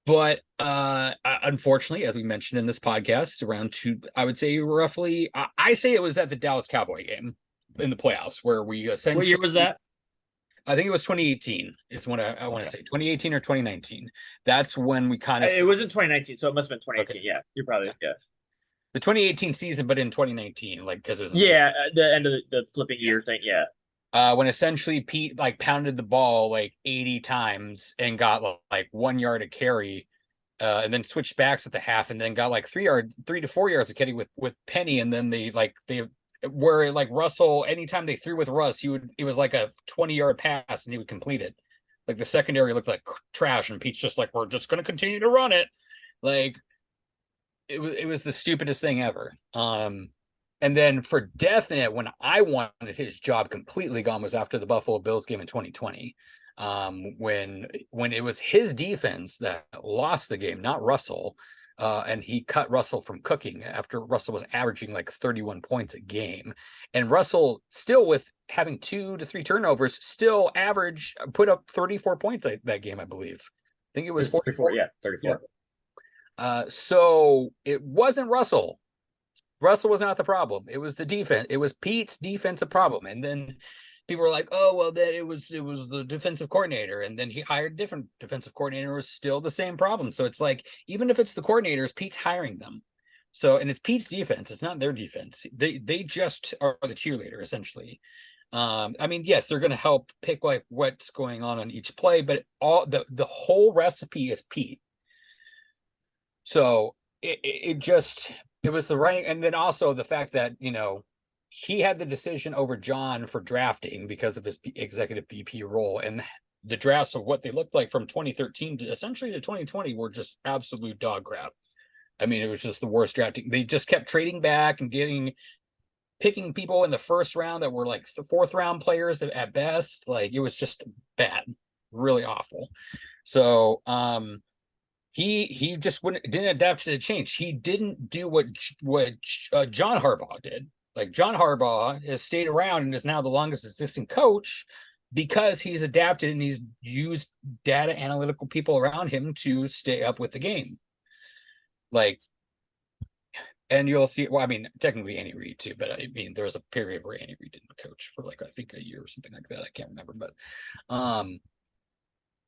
But unfortunately, as we mentioned in this podcast, around 2, I would say roughly, I say it was at the Dallas Cowboy game in the playoffs where we essentially. What year was that? I think it was 2018. Is when I want to say 2018 or 2019. That's when we kind of. It was in 2019, so it must have been 2018. Okay. Yeah, you're probably the 2018 season, but in 2019, like, because it was the end of the flipping year thing. Yeah. When essentially Pete like pounded the ball like 80 times and got like 1 yard of carry, and then switched backs at the half, and then got like 3 to 4 yards of carry with Penny, and then they where like Russell, anytime they threw with Russ, it was like a 20-yard pass and he would complete it. Like, the secondary looked like trash, and Pete's just like, we're just going to continue to run it. Like, it was the stupidest thing ever. And then for definite, when I wanted his job completely gone, was after the Buffalo Bills game in 2020. When it was his defense that lost the game, not Russell. And he cut Russell from cooking after Russell was averaging like 31 points a game. And Russell, still with having 2 to 3 turnovers, still put up 34 points that game, I believe. I think it was 44. Yeah, 34. Yeah. So it wasn't Russell. Russell was not the problem. It was the defense. It was Pete's defensive problem. And then people were like, oh, well, then it was the defensive coordinator. And then he hired a different defensive coordinator. It was still the same problem. So it's like, even if it's the coordinators, Pete's hiring them. So, and it's Pete's defense. It's not their defense. They just are the cheerleader, essentially. I mean, yes, they're going to help pick like what's going on each play, but all the whole recipe is Pete. So it just, It was the right, and then also the fact that, he had the decision over John for drafting because of his executive VP role, and the drafts of what they looked like from 2013 to essentially to 2020 were just absolute dog crap. I mean, it was just the worst drafting. They just kept trading back and picking people in the first round that were like the fourth round players at best. Like, it was just bad, really awful. So, he just didn't adapt to the change. He didn't do what John Harbaugh did. Like, John Harbaugh has stayed around and is now the longest existing coach because he's adapted and he's used data analytical people around him to stay up with the game. Like, and you'll see, well, I mean, technically Andy Reid too, but I mean, there was a period where Andy Reid didn't coach for like, I think a year or something like that. I can't remember, but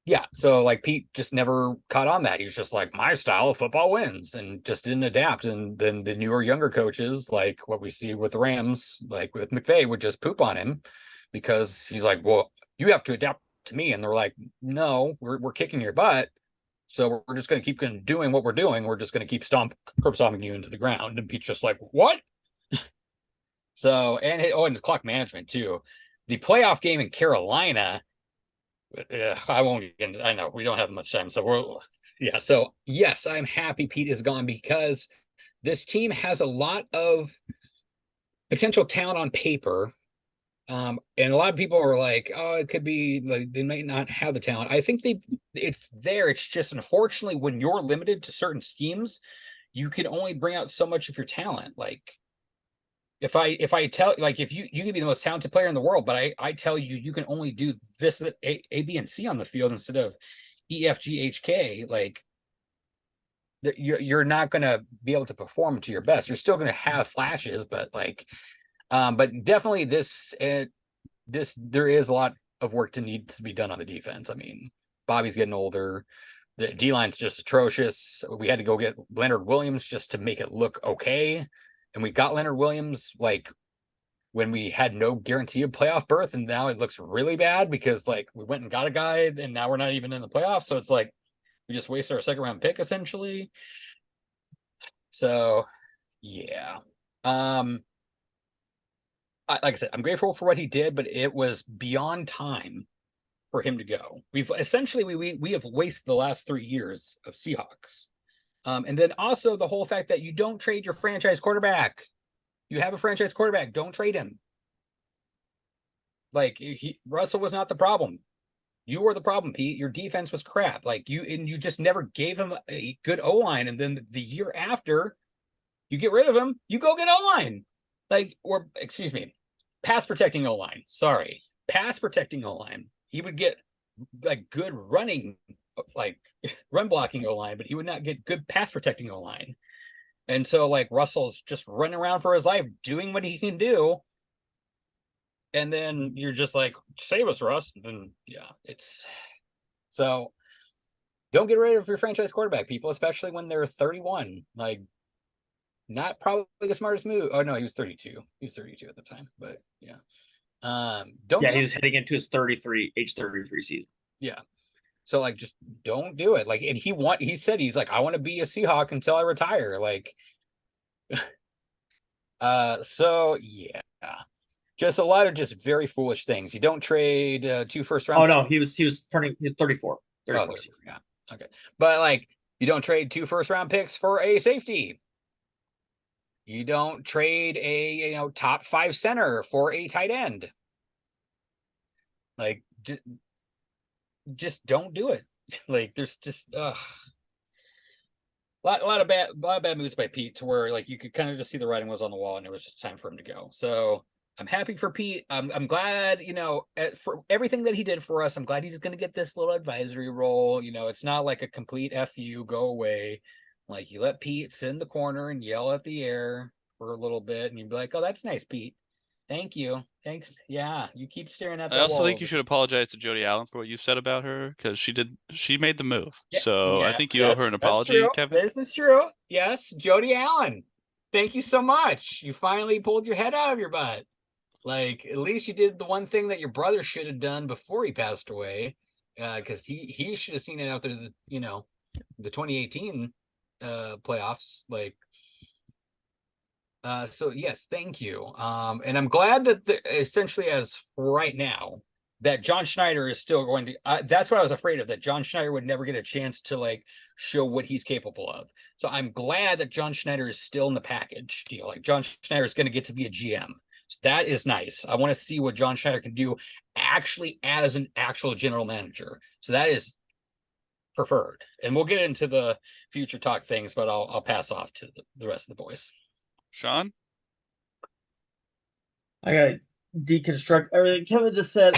yeah, so like Pete just never caught on that. He was just like, my style of football wins, and just didn't adapt. And then the newer, younger coaches, like what we see with the Rams, like with McVay, would just poop on him because he's like, well, you have to adapt to me. And they're like, no, we're kicking your butt. So we're just going to keep doing what we're doing. We're just going to keep curb stomping you into the ground. And Pete's just like, what? So, and his clock management too. The playoff game in Carolina, I won't get, I know we don't have much time. So so yes, I'm happy Pete is gone because this team has a lot of potential talent on paper. And a lot of people are like, oh, it could be like they might not have the talent. I think it's there. It's just, unfortunately, when you're limited to certain schemes, you can only bring out so much of your talent. Like, if I tell, like, if you can be the most talented player in the world, but I tell you can only do this A, B, and C on the field instead of E, F, G, H, K, like, you're not going to be able to perform to your best. You're still going to have flashes, but like, but definitely there is a lot of work to need to be done on the defense. I mean, Bobby's getting older. The D-line's just atrocious. We had to go get Leonard Williams just to make it look okay. And we got Leonard Williams like when we had no guarantee of playoff berth, and now it looks really bad because like we went and got a guy and now we're not even in the playoffs. So it's like we just wasted our second round pick essentially. So yeah. Like I said, I'm grateful for what he did, but it was beyond time for him to go. We've essentially we have wasted the last 3 years of Seahawks. And then also the whole fact that you don't trade your franchise quarterback. You have a franchise quarterback, don't trade him. Like, Russell was not the problem. You were the problem, Pete. Your defense was crap. Like, you just never gave him a good O-line, and then the year after you get rid of him, you go get O-line. Like, or excuse me, pass protecting O-line. Sorry, pass protecting O-line. He would get like good running, like run blocking O-line, but he would not get good pass protecting O-line. And so like Russell's just running around for his life, doing what he can do. And then you're just like, save us, Russ. And then yeah, it's so don't get rid of your franchise quarterback, people, especially when they're 31. Like, not probably the smartest move. Oh no, he was 32. He was 32 at the time, but yeah. He was heading into his age 33 season. Yeah. So like, just don't do it. Like, and he said, he's like, I want to be a Seahawk until I retire. Like, so yeah, just a lot of just very foolish things. You don't trade 2 first round. Oh no, he was 34. 34 yeah. Okay. But like, you don't trade 2 first round picks for a safety. You don't trade a top 5 center for a tight end. Like, just don't do it. Like, there's just a lot of bad moves by Pete, to where like you could kind of just see the writing was on the wall, and it was just time for him to go. So I'm happy for Pete. I'm glad, for everything that he did for us. I'm glad he's going to get this little advisory role. It's not like a complete FU, go away. Like, you let Pete sit in the corner and yell at the air for a little bit, and you'd be like, oh, that's nice, Pete. Thank you. Thanks. Yeah, you keep staring at that I also wall think you should apologize to Jody Allen for what you said about her, because she made the move. Yeah, so I think you owe her an apology, true. Kevin. This is true. Yes, Jody Allen. Thank you so much. You finally pulled your head out of your butt. Like, at least you did the one thing that your brother should have done before he passed away, because he should have seen it out there. The 2018 playoffs. Like, So yes, thank you. And I'm glad that essentially as right now that John Schneider is still going to. That's what I was afraid of, that John Schneider would never get a chance to like show what he's capable of. So I'm glad that John Schneider is still in the package deal. Like John Schneider is going to get to be a GM. So that is nice. I want to see what John Schneider can do actually as an actual general manager. So that is preferred. And we'll get into the future talk things, but I'll pass off to the rest of the boys. Sean? I gotta deconstruct everything Kevin just said.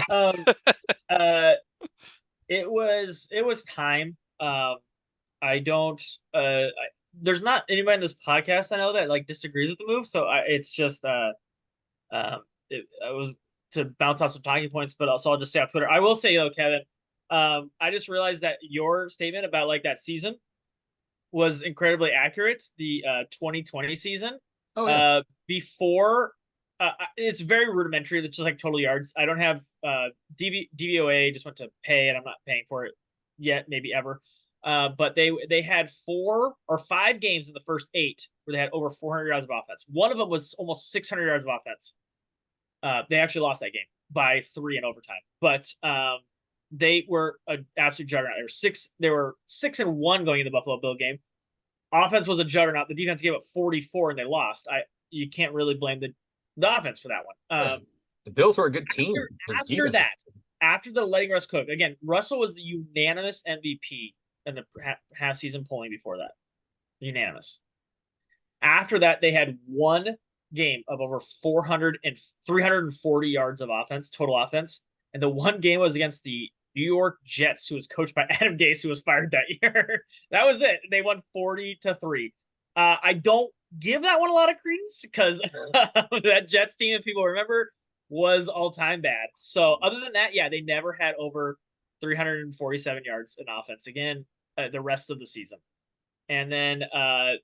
It was time. I don't. There's not anybody in this podcast I know that like disagrees with the move, so it's just I was to bounce off some talking points, but also I'll just say on Twitter. I will say though, Kevin, I just realized that your statement about like that season was incredibly accurate. The 2020 season. Oh yeah. Before it's very rudimentary. It's just like total yards. I don't have DVOA. Just went to pay, and I'm not paying for it yet, maybe ever. But they had 4 or 5 games in the first 8 where they had over 400 yards of offense. One of them was almost 600 yards of offense. They actually lost that game by 3 in overtime, but they were an absolute juggernaut. They were 6-1 going into the Buffalo Bill game. Offense was a juggernaut. The defense gave up 44 and they lost. You can't really blame the offense for that one. The Bills were a good team. After the letting Russ cook again, Russell was the unanimous MVP in the half season polling before that. Unanimous. After that, they had one game of over 400 and 340 yards of offense, total offense. And the one game was against the New York Jets, who was coached by Adam Gase, who was fired that year. That was it. They won 40-3. I don't give that one a lot of credence because that Jets team, if people remember, was all-time bad. So other than that, yeah, they never had over 347 yards in offense again the rest of the season. And then and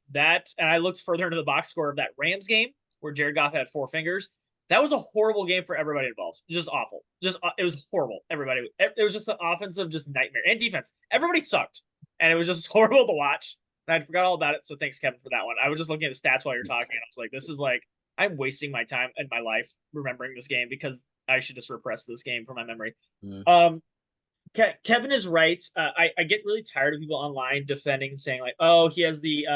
I looked further into the box score of that Rams game where Jared Goff had 4 fingers. That was a horrible game for everybody involved. Just awful. It was horrible. Everybody. It was just an offensive just nightmare, and defense. Everybody sucked, and it was just horrible to watch. And I forgot all about it. So thanks, Kevin, for that one. I was just looking at the stats while you're talking, and I was like, this is like I'm wasting my time and my life remembering this game because I should just repress this game from my memory. Mm. Kevin is right. I get really tired of people online defending and saying like, oh, he has the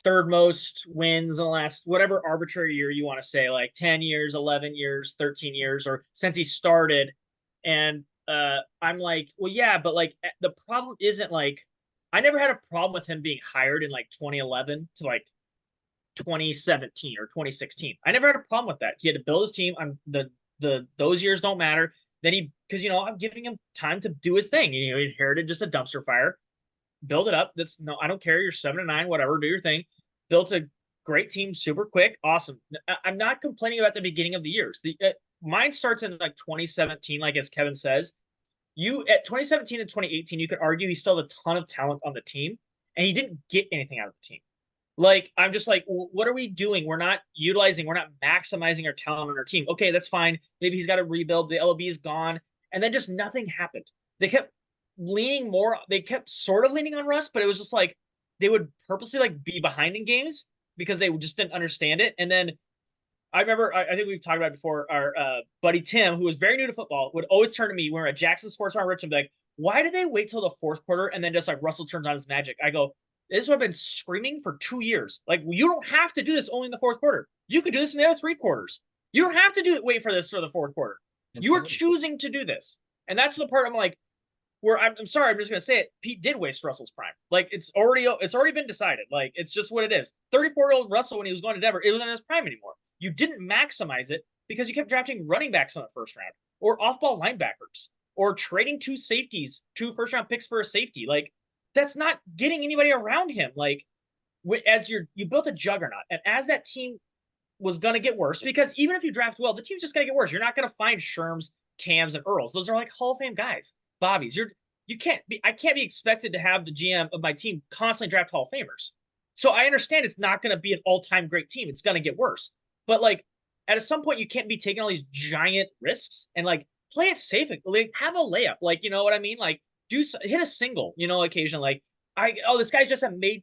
third most wins in the last whatever arbitrary year you want to say, like 10 years, 11 years, 13 years, or since he started. And I'm like, well, yeah, but like the problem isn't like I never had a problem with him being hired in like 2011 to like 2017 or 2016. I never had a problem with that. He had to build his team. Those years don't matter. Then because I'm giving him time to do his thing. He inherited just a dumpster fire. Build it up. I don't care. You're 7-9, whatever. Do your thing. Built a great team super quick. Awesome. I'm not complaining about the beginning of the years. Mine starts in like 2017, like as Kevin says. At 2017 and 2018, you could argue he still had a ton of talent on the team, and he didn't get anything out of the team. Like, I'm just like, what are we doing? We're not maximizing our talent on our team. Okay, that's fine. Maybe he's got to rebuild. The LOB is gone. And then just nothing happened. They kept sort of leaning on Russ, but it was just like they would purposely like be behind in games because they just didn't understand it. And then I remember, I think we've talked about it before, our buddy Tim, who was very new to football, would always turn to me when we were at Jackson Sports Bar Rich and be like, why do they wait till the fourth quarter and then just like Russell turns on his magic? I go, this is what I've been screaming for 2 years. Like, you don't have to do this only in the fourth quarter. You could do this in the other 3 quarters. You don't have to wait for this for the fourth quarter. You are choosing to do this. And that's the part I'm like, where I'm sorry, I'm just gonna say it. Pete did waste Russell's prime. Like it's already been decided. Like it's just what it is. 34-year-old Russell, when he was going to Denver, it wasn't his prime anymore. You didn't maximize it because you kept drafting running backs in the first round, or off-ball linebackers, or trading 2 first-round picks for a safety. Like that's not getting anybody around him. Like as you built a juggernaut, and as that team was gonna get worse, because even if you draft well, the team's just gonna get worse. You're not gonna find Sherms, Cams, and Earls. Those are like Hall of Fame guys. Bobbies. I can't be expected to have the GM of my team constantly draft Hall of Famers. So I understand it's not going to be an all-time great team. It's going to get worse. But like at some point you can't be taking all these giant risks and like play it safe. Like have a layup. Like, you know what I mean? Like hit a single, occasionally. Like this guy's just made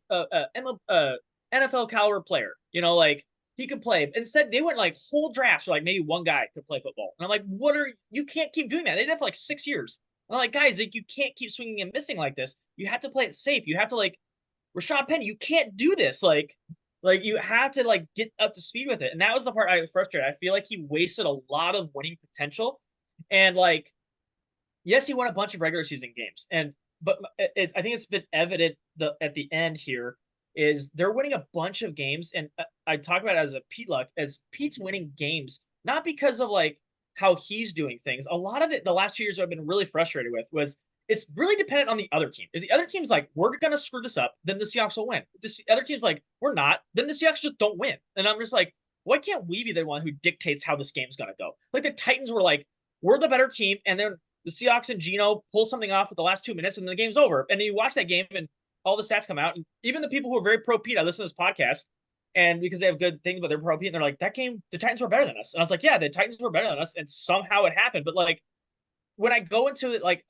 NFL caliber player. You know, like he could play. Instead, they went like whole drafts for like maybe one guy could play football. And I'm like, you can't keep doing that. They did it for like 6 years. And I'm like, guys, like you can't keep swinging and missing like this. You have to play it safe. You have to like Rashad Penny. You can't do this. Like you have to like get up to speed with it. And that was the part I was frustrated. I feel like he wasted a lot of winning potential. And like, yes, he won a bunch of regular season games. But I think it's been evident at the end here is they're winning a bunch of games. And I talk about it as a Pete luck, as Pete's winning games, not because of like how he's doing things. A lot of it, the last 2 years I've been really frustrated with was it's really dependent on the other team. If the other team's like, we're going to screw this up, then the Seahawks will win. If the other team's like, we're not, then the Seahawks just don't win. And I'm just like, why can't we be the one who dictates how this game's going to go? Like the Titans were like, we're the better team. And then the Seahawks and Geno pull something off with the last 2 minutes and the game's over. And you watch that game and all the stats come out. And even the people who are very pro Pete, I listen to this podcast and because they have good things, but they're pro Pete and they're like, that game, the Titans were better than us. And I was like, yeah, the Titans were better than us. And somehow it happened. But like, when I go into it, like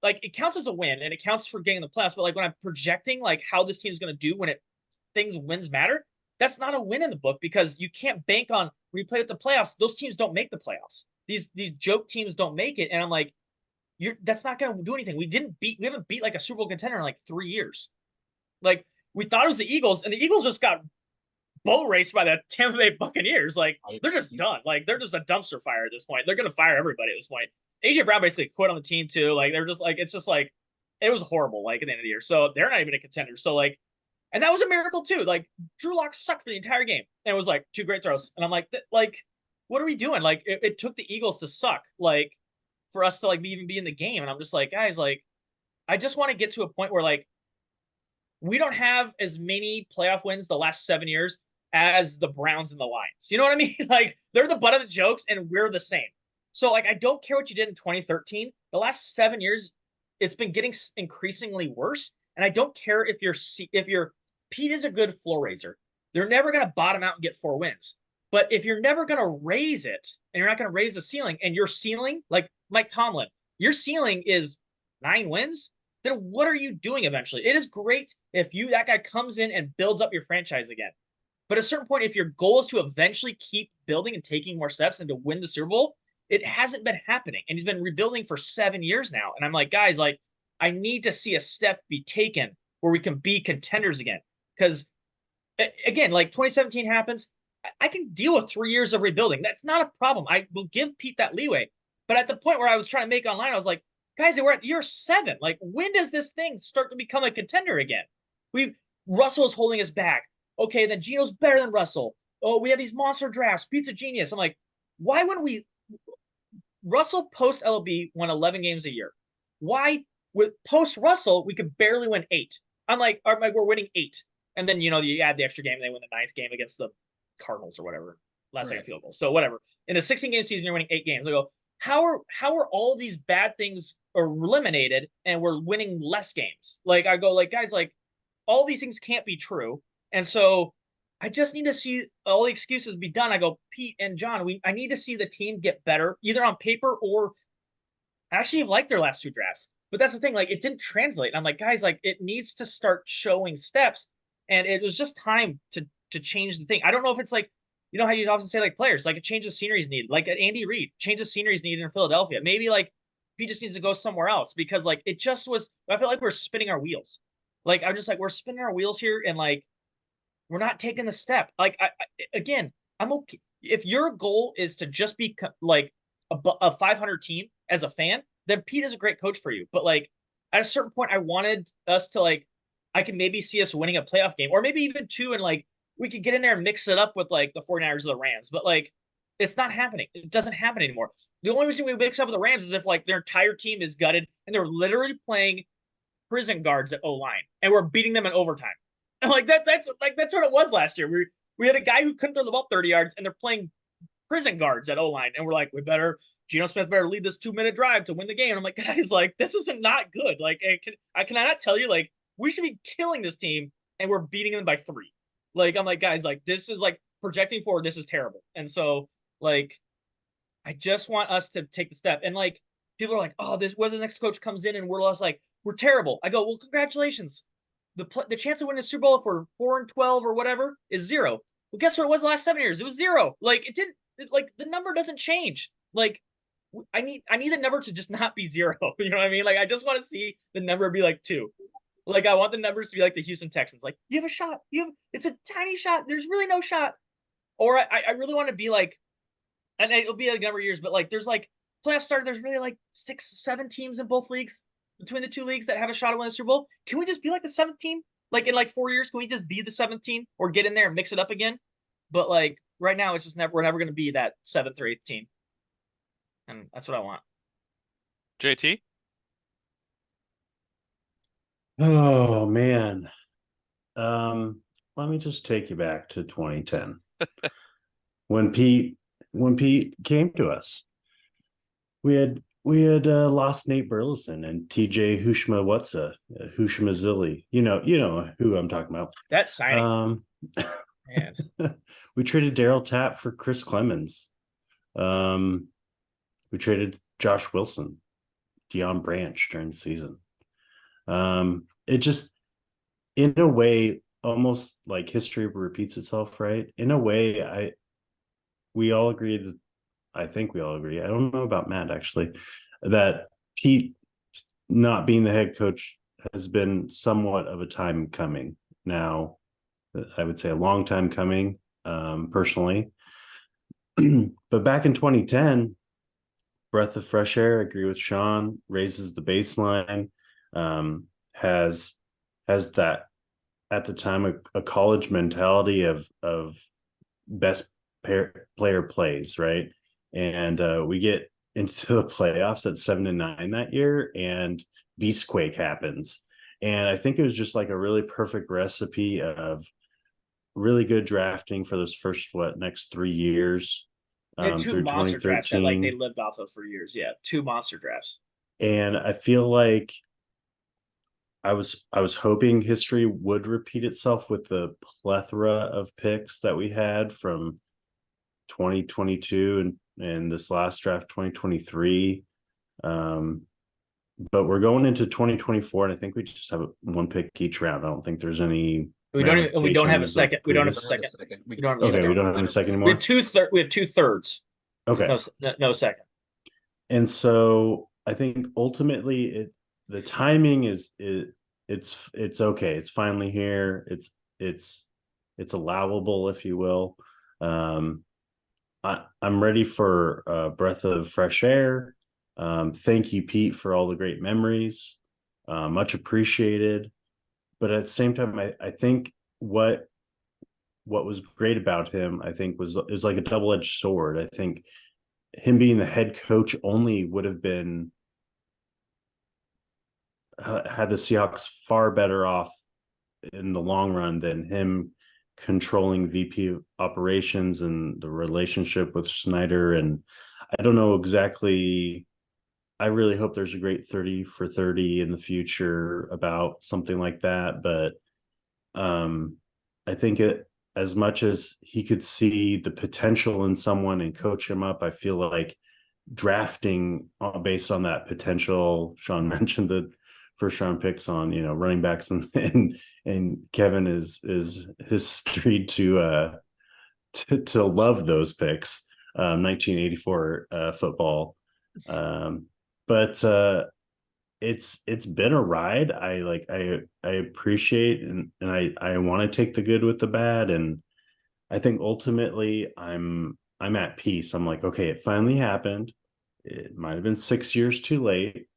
it counts as a win and it counts for getting the playoffs. But like when I'm projecting like how this team is going to do when wins matter, that's not a win in the book because you can't bank on when you play at the playoffs. Those teams don't make the playoffs. These joke teams don't make it. And I'm like, that's not going to do anything. We haven't beat like a Super Bowl contender in like 3 years. Like we thought it was the Eagles and the Eagles just got boat raced by the Tampa Bay Buccaneers. Like they're just done. Like they're just a dumpster fire at this point. They're going to fire everybody at this point. AJ Brown basically quit on the team too. Like they're just like, it's just like, it was horrible. Like at the end of the year. So they're not even a contender. So like, and that was a miracle too. Like Drew Lock sucked for the entire game. And it was like 2 great throws. And I'm like, what are we doing? Like it took the Eagles to suck. Like for us to like even be in the game. And I'm just like, guys, like, I just want to get to a point where like, we don't have as many playoff wins the last 7 years as the Browns and the Lions. You know what I mean? Like they're the butt of the jokes and we're the same. So like, I don't care what you did in 2013. The last 7 years, it's been getting increasingly worse. And I don't care if Pete is a good floor raiser. They're never going to bottom out and get 4 wins. But if you're never going to raise it and you're not going to raise the ceiling and your ceiling, like Mike Tomlin, your ceiling is 9 wins, then what are you doing eventually? It is great if that guy comes in and builds up your franchise again. But at a certain point, if your goal is to eventually keep building and taking more steps and to win the Super Bowl, it hasn't been happening. And he's been rebuilding for 7 years now. And I'm like, guys, like, I need to see a step be taken where we can be contenders again. Because, again, like 2017 happens, I can deal with 3 years of rebuilding. That's not a problem. I will give Pete that leeway. But at the point where I was trying to make online, I was like, guys, we're at year 7. Like, when does this thing start to become a contender again? Russell is holding us back. Okay, then Geno's better than Russell. Oh, we have these monster drafts. Pete's a genius. I'm like, why wouldn't we? Russell post LB won 11 games a year. Why with post Russell we could barely win 8? I'm like, we're winning 8, and then you add the extra game, and they win the 9th game against the Cardinals or whatever, last second field goal. So whatever. In a 16-game season, you're winning 8 games. I go, how are all these bad things eliminated and we're winning less games? Like I go, like guys, like all these things can't be true. And so I just need to see all the excuses be done. I go, Pete and John, I need to see the team get better, either on paper or actually like their last 2 drafts. But that's the thing, like it didn't translate. And I'm like, guys, like it needs to start showing steps. And it was just time to change the thing. I don't know if it's like, you know how you often say like players, like a change of scenery is needed. Like at Andy Reid, change of scenery is needed in Philadelphia. Maybe like Pete just needs to go somewhere else because like it just was, I feel like we're spinning our wheels. Like I'm just like, we're spinning our wheels here and like, we're not taking the step. Like, again, I'm okay. If your goal is to just be like a 500 team as a fan, then Pete is a great coach for you. But like at a certain point, I wanted us to like, I can maybe see us winning a playoff game or maybe even 2. And like, we could get in there and mix it up with like the 49ers or the Rams. But like, it's not happening. It doesn't happen anymore. The only reason we mix up with the Rams is if like their entire team is gutted and they're literally playing prison guards at O-line and we're beating them in overtime. And like that's what it was last year. We had a guy who couldn't throw the ball 30 yards and they're playing prison guards at O-line. And we're like, Geno Smith better lead this 2-minute drive to win the game. And I'm like, guys, like this isn't not good. Like can I not tell you, like we should be killing this team and we're beating them by 3. Like, I'm like, guys, like this is like projecting forward. This is terrible. And so like, I just want us to take the step. And like, people are like, oh, whether the next coach comes in and we're lost, like, we're terrible. I go, well, congratulations. the chance of winning the Super Bowl if we're 4-12 or whatever is 0. Well, guess what it was the last 7 years? It was 0. Like it didn't. Like the number doesn't change. Like I need the number to just not be 0. You know what I mean? Like I just want to see the number be like 2. Like I want the numbers to be like the Houston Texans. Like you have a shot. It's a tiny shot. There's really no shot. Or I really want to be like, and it'll be like a number of years, but like there's like playoff starter. There's really like 6, 7 teams in both leagues between the 2 leagues that have a shot at winning the Super Bowl. Can we just be like the 7th team? Like in like 4 years, can we just be the 7th team or get in there and mix it up again? But like right now, it's just we're never going to be that 7th or 8th team, and that's what I want. JT? Oh man. Let me just take you back to 2010 when Pete came to us. We had lost Nate Burleson and TJ Hushmazili. You know who I'm talking about. That signing. Man. We traded Daryl Tapp for Chris Clemens. We traded Josh Wilson, Deion Branch during the season. It just, in a way, almost like history repeats itself, right? In a way, we all agree that, I think we all agree, I don't know about Matt actually, that Pete not being the head coach has been somewhat of a time coming now. I would say a long time coming, personally. But back in 2010, breath of fresh air, I agree with Sean, raises the baseline, has that, at the time, a college mentality of best player plays, right? And we get into the playoffs at 7-9 that year, and Beastquake happens. And I think it was just like a really perfect recipe of really good drafting for those first next 3 years, Two through monster drafts that 2013. like they lived off of for years. Yeah, 2 monster drafts. And I feel like I was hoping history would repeat itself with the plethora of picks that we had from 2022 and this last draft, 2023. But we're going into 2024, and I think we just have 1 pick each round. I don't think there's any. We don't have a second. We don't have a Second. second. We We don't have a Okay, second. we don't have a second We anymore. have 2 thirds. Okay, No second. and so I think ultimately the timing is it's okay. It's finally here. It's allowable, if you will. I'm ready for a breath of fresh air. Thank you, Pete, for all the great memories. Much appreciated. But at the same time, I think what was great about him, I think, is like a double-edged sword. I think him being the head coach only would have been had the Seahawks far better off in the long run than him controlling VP of operations and the relationship with Snyder. And I don't know exactly. I really hope there's a great 30 for 30 in the future about something like that. But I think as much as he could see the potential in someone and coach him up, I feel like drafting based on that potential. Sean mentioned the first round picks on running backs, and Kevin is his street to love those picks. 1984 football. But it's been a ride. I appreciate and I want to take the good with the bad, and I think ultimately I'm at peace. I'm like, okay, it finally happened. It might have been 6 years too late,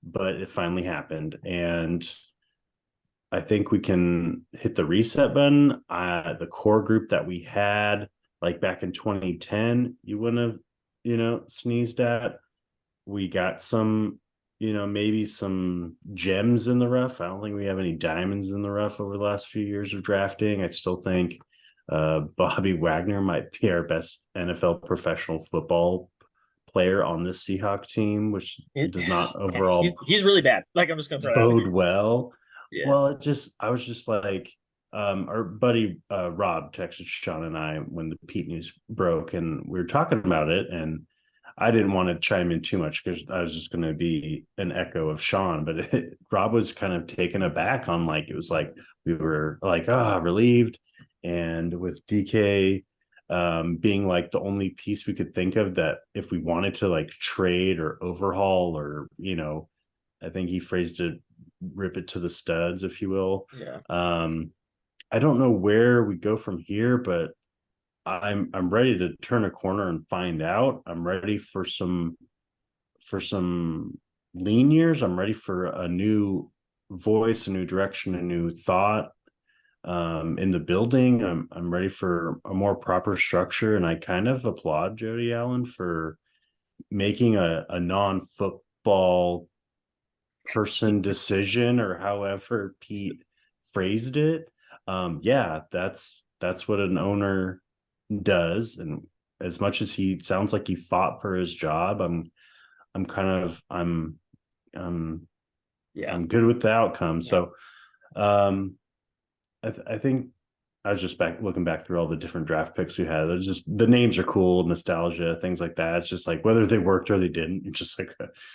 but it finally happened, and I think we can hit the reset button. The core group that we had, like back in 2010, you wouldn't have sneezed at. We got some, maybe some gems in the rough. I don't think we have any diamonds in the rough over the last few years of drafting. I still think Bobby Wagner might be our best NFL professional football player on this Seahawks team, which does not overall he's really bad. Like I'm just gonna throw bode well. Yeah. Well, I was just like, our buddy Rob texted Sean and I when the Pete news broke, and we were talking about it, and I didn't want to chime in too much because I was just going to be an echo of Sean, but Rob was kind of taken aback on like, it was like, we were like, relieved. And with DK being like the only piece we could think of that if we wanted to like trade or overhaul or, I think he phrased it, rip it to the studs, if you will. Yeah. I don't know where we go from here, but I'm ready to turn a corner and find out. I'm ready for some lean years. I'm ready for a new voice, a new direction, a new thought in the building. I'm ready for a more proper structure, and I kind of applaud Jody Allen for making a non-football person decision, or however Pete phrased it. That's what an owner does. And as much as he sounds like he fought for his job, I'm good with the outcome. Yeah. So I think I was just looking back through all the different draft picks we had. There's just, the names are cool, nostalgia, things like that. It's just like whether they worked or they didn't. It's just like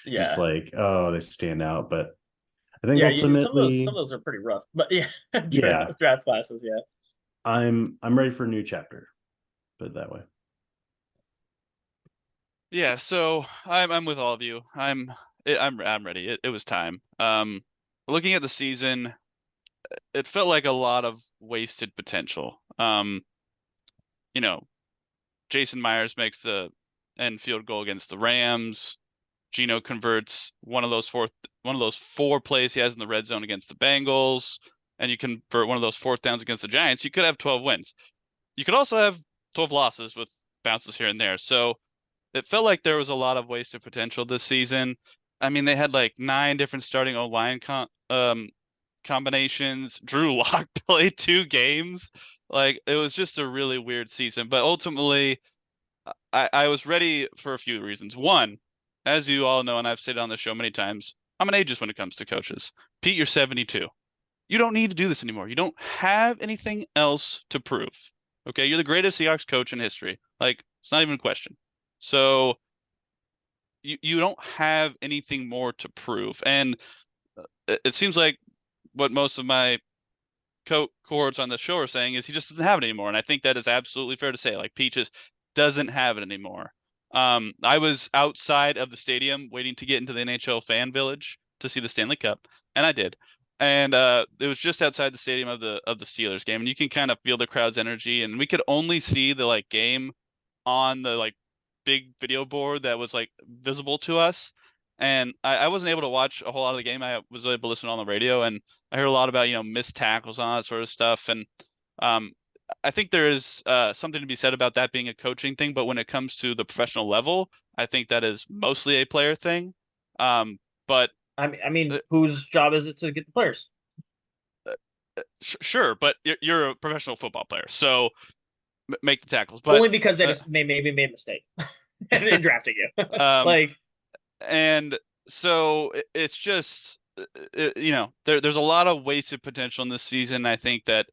just like, oh, they stand out. But I think ultimately some of those are pretty rough. But yeah, yeah, draft classes, yeah. I'm ready for a new chapter. Put it that way. Yeah, so I'm with all of you. I'm ready. It was time. Looking at the season, it felt like a lot of wasted potential. Jason Myers makes the end field goal against the Rams. Gino converts one of those four plays he has in the red zone against the Bengals, and you convert one of those fourth downs against the Giants. You could have 12 wins. You could also have 12 losses with bounces here and there. So it felt like there was a lot of wasted potential this season. I mean, they had like 9 different starting O-line combinations. Drew Lock played 2 games. Like, it was just a really weird season. But ultimately, I was ready for a few reasons. One, as you all know, and I've said on the show many times, I'm an ageist when it comes to coaches. Pete, you're 72. You don't need to do this anymore. You don't have anything else to prove. Okay, you're the greatest Seahawks coach in history. Like, it's not even a question. So you don't have anything more to prove. And it seems like what most of my cohorts on the show are saying is he just doesn't have it anymore. And I think that is absolutely fair to say. Like, Pete just doesn't have it anymore. I was outside of the stadium waiting to get into the NHL fan village to see the Stanley Cup, and I did. And it was just outside the stadium of the Steelers game, and you can kind of feel the crowd's energy. And we could only see the like game on the like big video board that was like visible to us. And I wasn't able to watch a whole lot of the game. I was able to listen on the radio, and I heard a lot about missed tackles and all that sort of stuff. And I think there is something to be said about that being a coaching thing, but when it comes to the professional level, I think that is mostly a player thing. But I mean, whose job is it to get the players? Sure, but you're a professional football player, so make the tackles. But only because they maybe made a mistake in drafting you. And so it's just there's a lot of wasted potential in this season. I think that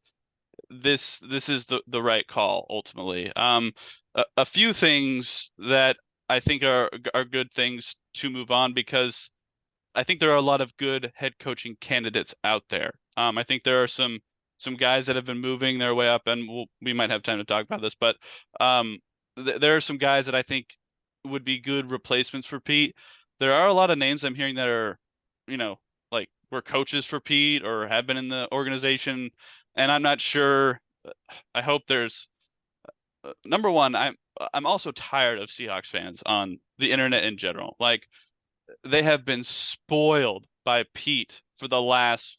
this is the right call ultimately. A few things that I think are good things to move on, because I think there are a lot of good head coaching candidates out there. I think there are some guys that have been moving their way up, and we might have time to talk about this, but there are some guys that I think would be good replacements for Pete. There are a lot of names I'm hearing that are, like were coaches for Pete or have been in the organization, and I'm not sure. I hope there's number one. I'm also tired of Seahawks fans on the internet in general. Like, they have been spoiled by Pete for the last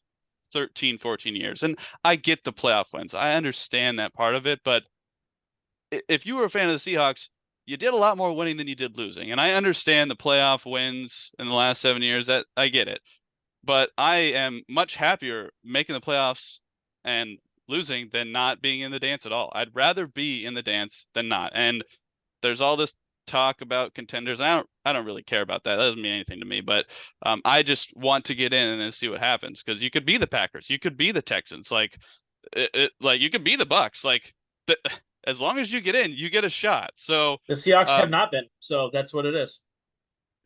13, 14 years. And I get the playoff wins. I understand that part of it. But if you were a fan of the Seahawks, you did a lot more winning than you did losing. And I understand the playoff wins in the last 7 years. That I get it. But I am much happier making the playoffs and losing than not being in the dance at all. I'd rather be in the dance than not. And there's all this talk about contenders. I don't really care about that. That doesn't mean anything to me. But I just want to get in and then see what happens, because you could be the Packers, you could be the Texans, like like you could be the Bucks. Like as long as you get in, you get a shot. So The Seahawks have not been, so that's what it is.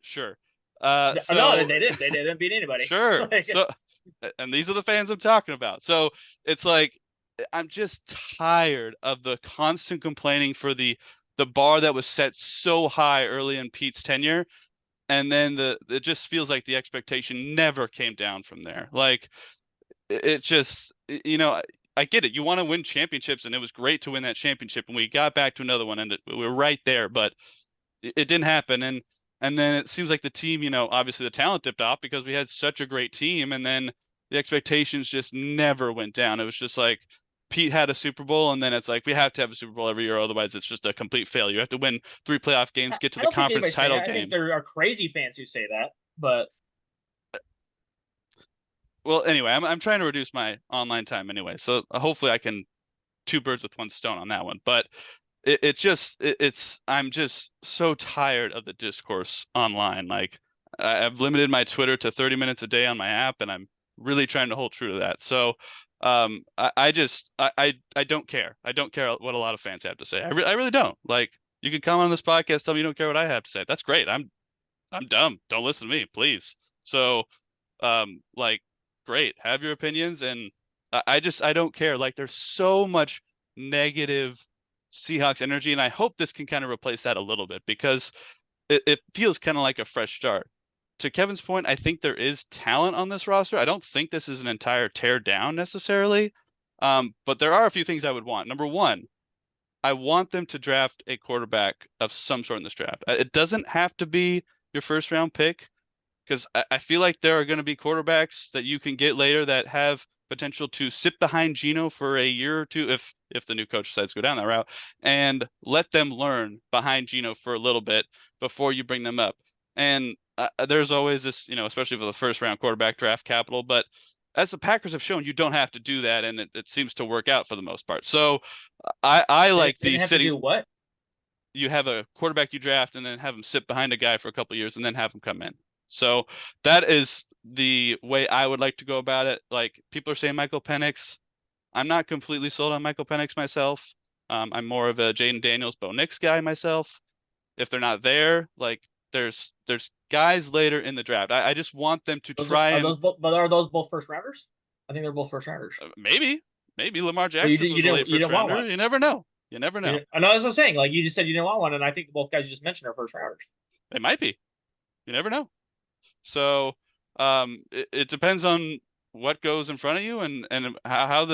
sure. No, So they didn't. They didn't beat anybody. sure. Like, So, and these are the fans I'm talking about. So it's like I'm just tired of the constant complaining for the bar that was set so high early in Pete's tenure, and then it just feels like the expectation never came down from there. Like it just, I get it. You want to win championships, and it was great to win that championship, and we got back to another one, and we were right there, but it didn't happen. And then it seems like the team, obviously the talent dipped off because we had such a great team, and then the expectations just never went down. It was just like Pete had a Super Bowl, and then it's like we have to have a Super Bowl every year, otherwise it's just a complete failure. You have to win 3 playoff games, get to I the don't think conference anybody's saying title that. I think game. there are crazy fans who say that, but Well, anyway, I'm trying to reduce my online time anyway, so hopefully I can two birds with one stone on that one. But I'm just so tired of the discourse online. Like I've limited my Twitter to 30 minutes a day on my app, and I'm really trying to hold true to that. So I don't care. I don't care what a lot of fans have to say. I really don't. Like you can come on this podcast, tell me you don't care what I have to say. That's great. I'm dumb. Don't listen to me, please. So like great, have your opinions, and I don't care. Like there's so much negative Seahawks energy, and I hope this can kind of replace that a little bit because it feels kind of like a fresh start. To Kevin's point, I think there is talent on this roster. I don't think this is an entire tear down necessarily, but there are a few things I would want. Number one, I want them to draft a quarterback of some sort in this draft. It doesn't have to be your first round pick because I feel like there are going to be quarterbacks that you can get later that have potential to sit behind Geno for a year or two if the new coach decides to go down that route and let them learn behind Geno for a little bit before you bring them up. And there's always this, especially for the first round quarterback draft capital, but as the Packers have shown, you don't have to do that, and it seems to work out for the most part. So I like they the didn't have sitting. to do what? You have a quarterback you draft and then have him sit behind a guy for a couple of years and then have him come in. So that is the way I would like to go about it. Like people are saying Michael Penix. I'm not completely sold on Michael Penix myself. I'm more of a Jaden Daniels, Bo Nix guy myself. If they're not there, like there's guys later in the draft. I just want them to try and Are those both first rounders? I think they're both first rounders. maybe Lamar Well, Jackson was a late you first didn't want rounder. one. You never know. You never know. I know that's what I'm saying. Like you just said you didn't want one, and I think both guys you just mentioned are first rounders. They might be. You never know. So it depends on what goes in front of you and how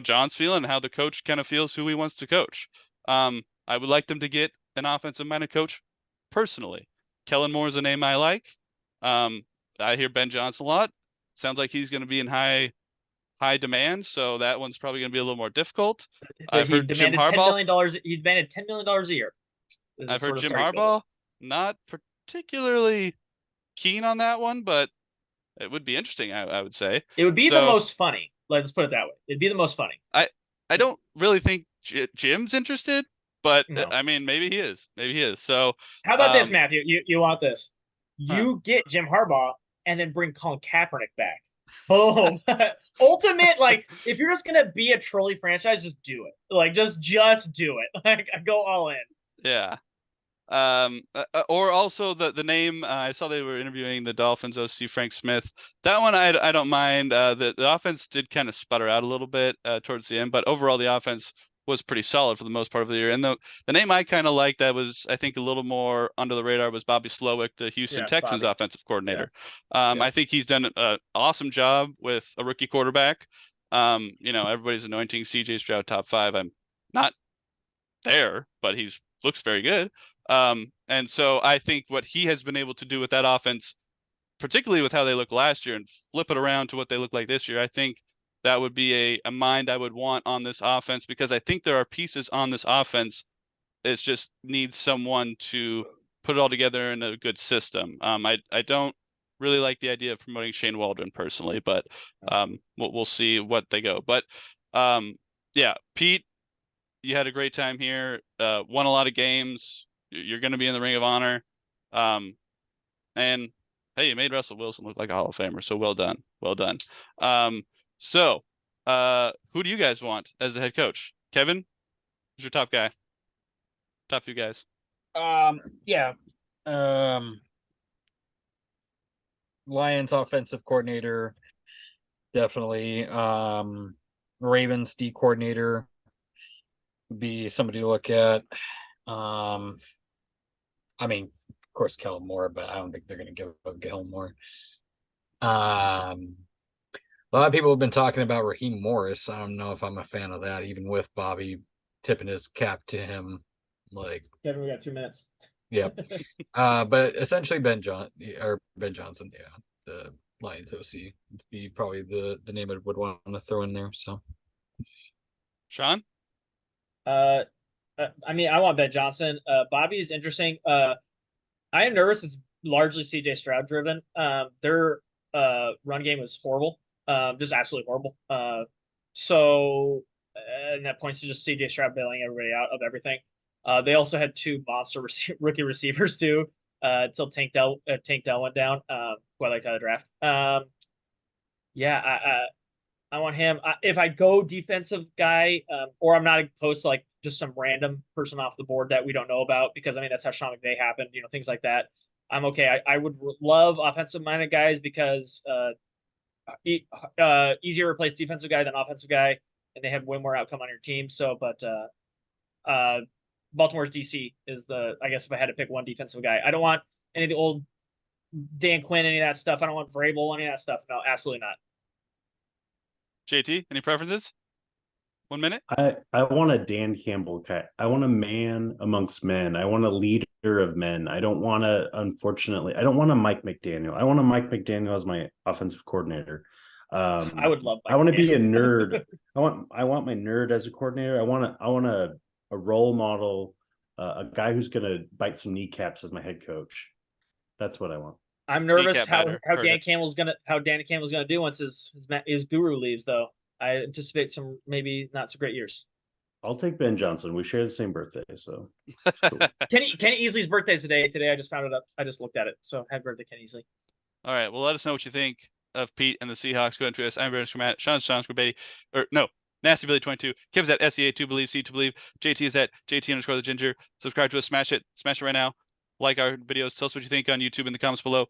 John's feeling and how the coach kind of feels who he wants to coach. I would like them to get an offensive minded coach personally. Kellen Moore is a name I like. I hear Ben Johnson a lot. Sounds like he's going to be in high demand, so that one's probably going to be a little more difficult. I've heard Jim Harbaugh. He demanded $10 million a year. I've heard Jim Harbaugh not particularly keen on that one, but it would be interesting. I would say it would be the most funny. Let's put it that way. It'd be the most funny. I don't really think Jim's interested, but no. I mean, maybe he is. Maybe he is. So how about this, Matthew? You want this? You get Jim Harbaugh and then bring Colin Kaepernick back. Oh, ultimate! Like, if you're just gonna be a trolley franchise, just do it. Like, just do it. Like, go all in. Yeah. Or also the name. I saw they were interviewing the Dolphins OC Frank Smith. That one I don't mind. The offense did kind of sputter out a little bit towards the end, but overall the offense was pretty solid for the most part of the year. And the name I kind of liked that was I think a little more under the radar was Bobby Slowick, the Houston Texans offensive coordinator. Yeah. I think he's done an awesome job with a rookie quarterback. Everybody's anointing CJ Stroud top 5. I'm not there, but he's looks very good. And so I think what he has been able to do with that offense, particularly with how they looked last year and flip it around to what they look like this year, I think that would be a mind I would want on this offense because I think there are pieces on this offense. It just needs someone to put it all together in a good system. I don't really like the idea of promoting Shane Waldron personally, but we'll see what they go. But yeah, Pete, you had a great time here, won a lot of games. You're going to be in the Ring of Honor. And hey, you made Russell Wilson look like a Hall of Famer. So well done. Well done. So who do you guys want as the head coach? Kevin, Who's your top guy? Top few guys. Yeah. Lions offensive coordinator, definitely. Ravens D coordinator would be somebody to look at. I mean, of course, Kellen Moore, but I don't think they're going to give up Kellen Moore. A lot of people have been talking about Raheem Morris. I don't know if I'm a fan of that, even with Bobby tipping his cap to him. Like, Kevin, we got 2 minutes. Yep. But essentially Ben Johnson, yeah, the Lions OC would be probably the name I would want to throw in there. So Sean? I mean, I want Ben Johnson. Bobby is interesting. I am nervous. It's largely CJ Stroud driven. Their run game was horrible. Just absolutely horrible. So and that points to just CJ Stroud bailing everybody out of everything. They also had 2 monster rookie receivers too. Until Tank Dell went down. Who I liked out of the draft. Yeah, I want him. If I go defensive guy, or I'm not opposed to like just some random person off the board that we don't know about, because I mean that's how Sean McVay happened, things like that. I'm okay. I would love offensive minded guys because easier to replace defensive guy than offensive guy, and they have way more outcome on your team. So, but Baltimore's DC is I guess if I had to pick one defensive guy, I don't want any of the old Dan Quinn, any of that stuff. I don't want Vrabel, any of that stuff. No, absolutely not. JT, any preferences? 1 minute? I want a Dan Campbell guy. I want a man amongst men. I want a leader of men. I don't want a Mike McDaniel. I want a Mike McDaniel as my offensive coordinator. I would love Mike I want to be a McDaniel. nerd. I want my nerd as a coordinator. I want a role model, a guy who's going to bite some kneecaps as my head coach. That's what I want. I'm nervous Kneecap how biter. Heard Dan it. Campbell's gonna do once his guru leaves, though. I anticipate some maybe not so great years. I'll take Ben Johnson. We share the same birthday, so cool. Kenny Easley's birthday is today. Today I just found it up. I just looked at it. So happy birthday, Kenny Easley. All right. Well, let us know what you think of Pete and the Seahawks. Go into us. I'm Brandon Schermat. Sean's Beatty. Or no, Nasty Billy 22. Kevin's at SEA2Believe, C2Believe. JT is at JT_the Ginger. Subscribe to us. Smash it. Smash it right now. Like our videos. Tell us what you think on YouTube in the comments below.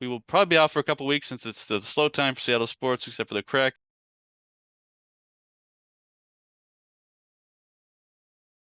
We will probably be out for a couple weeks since it's the slow time for Seattle sports, except for the Kraken.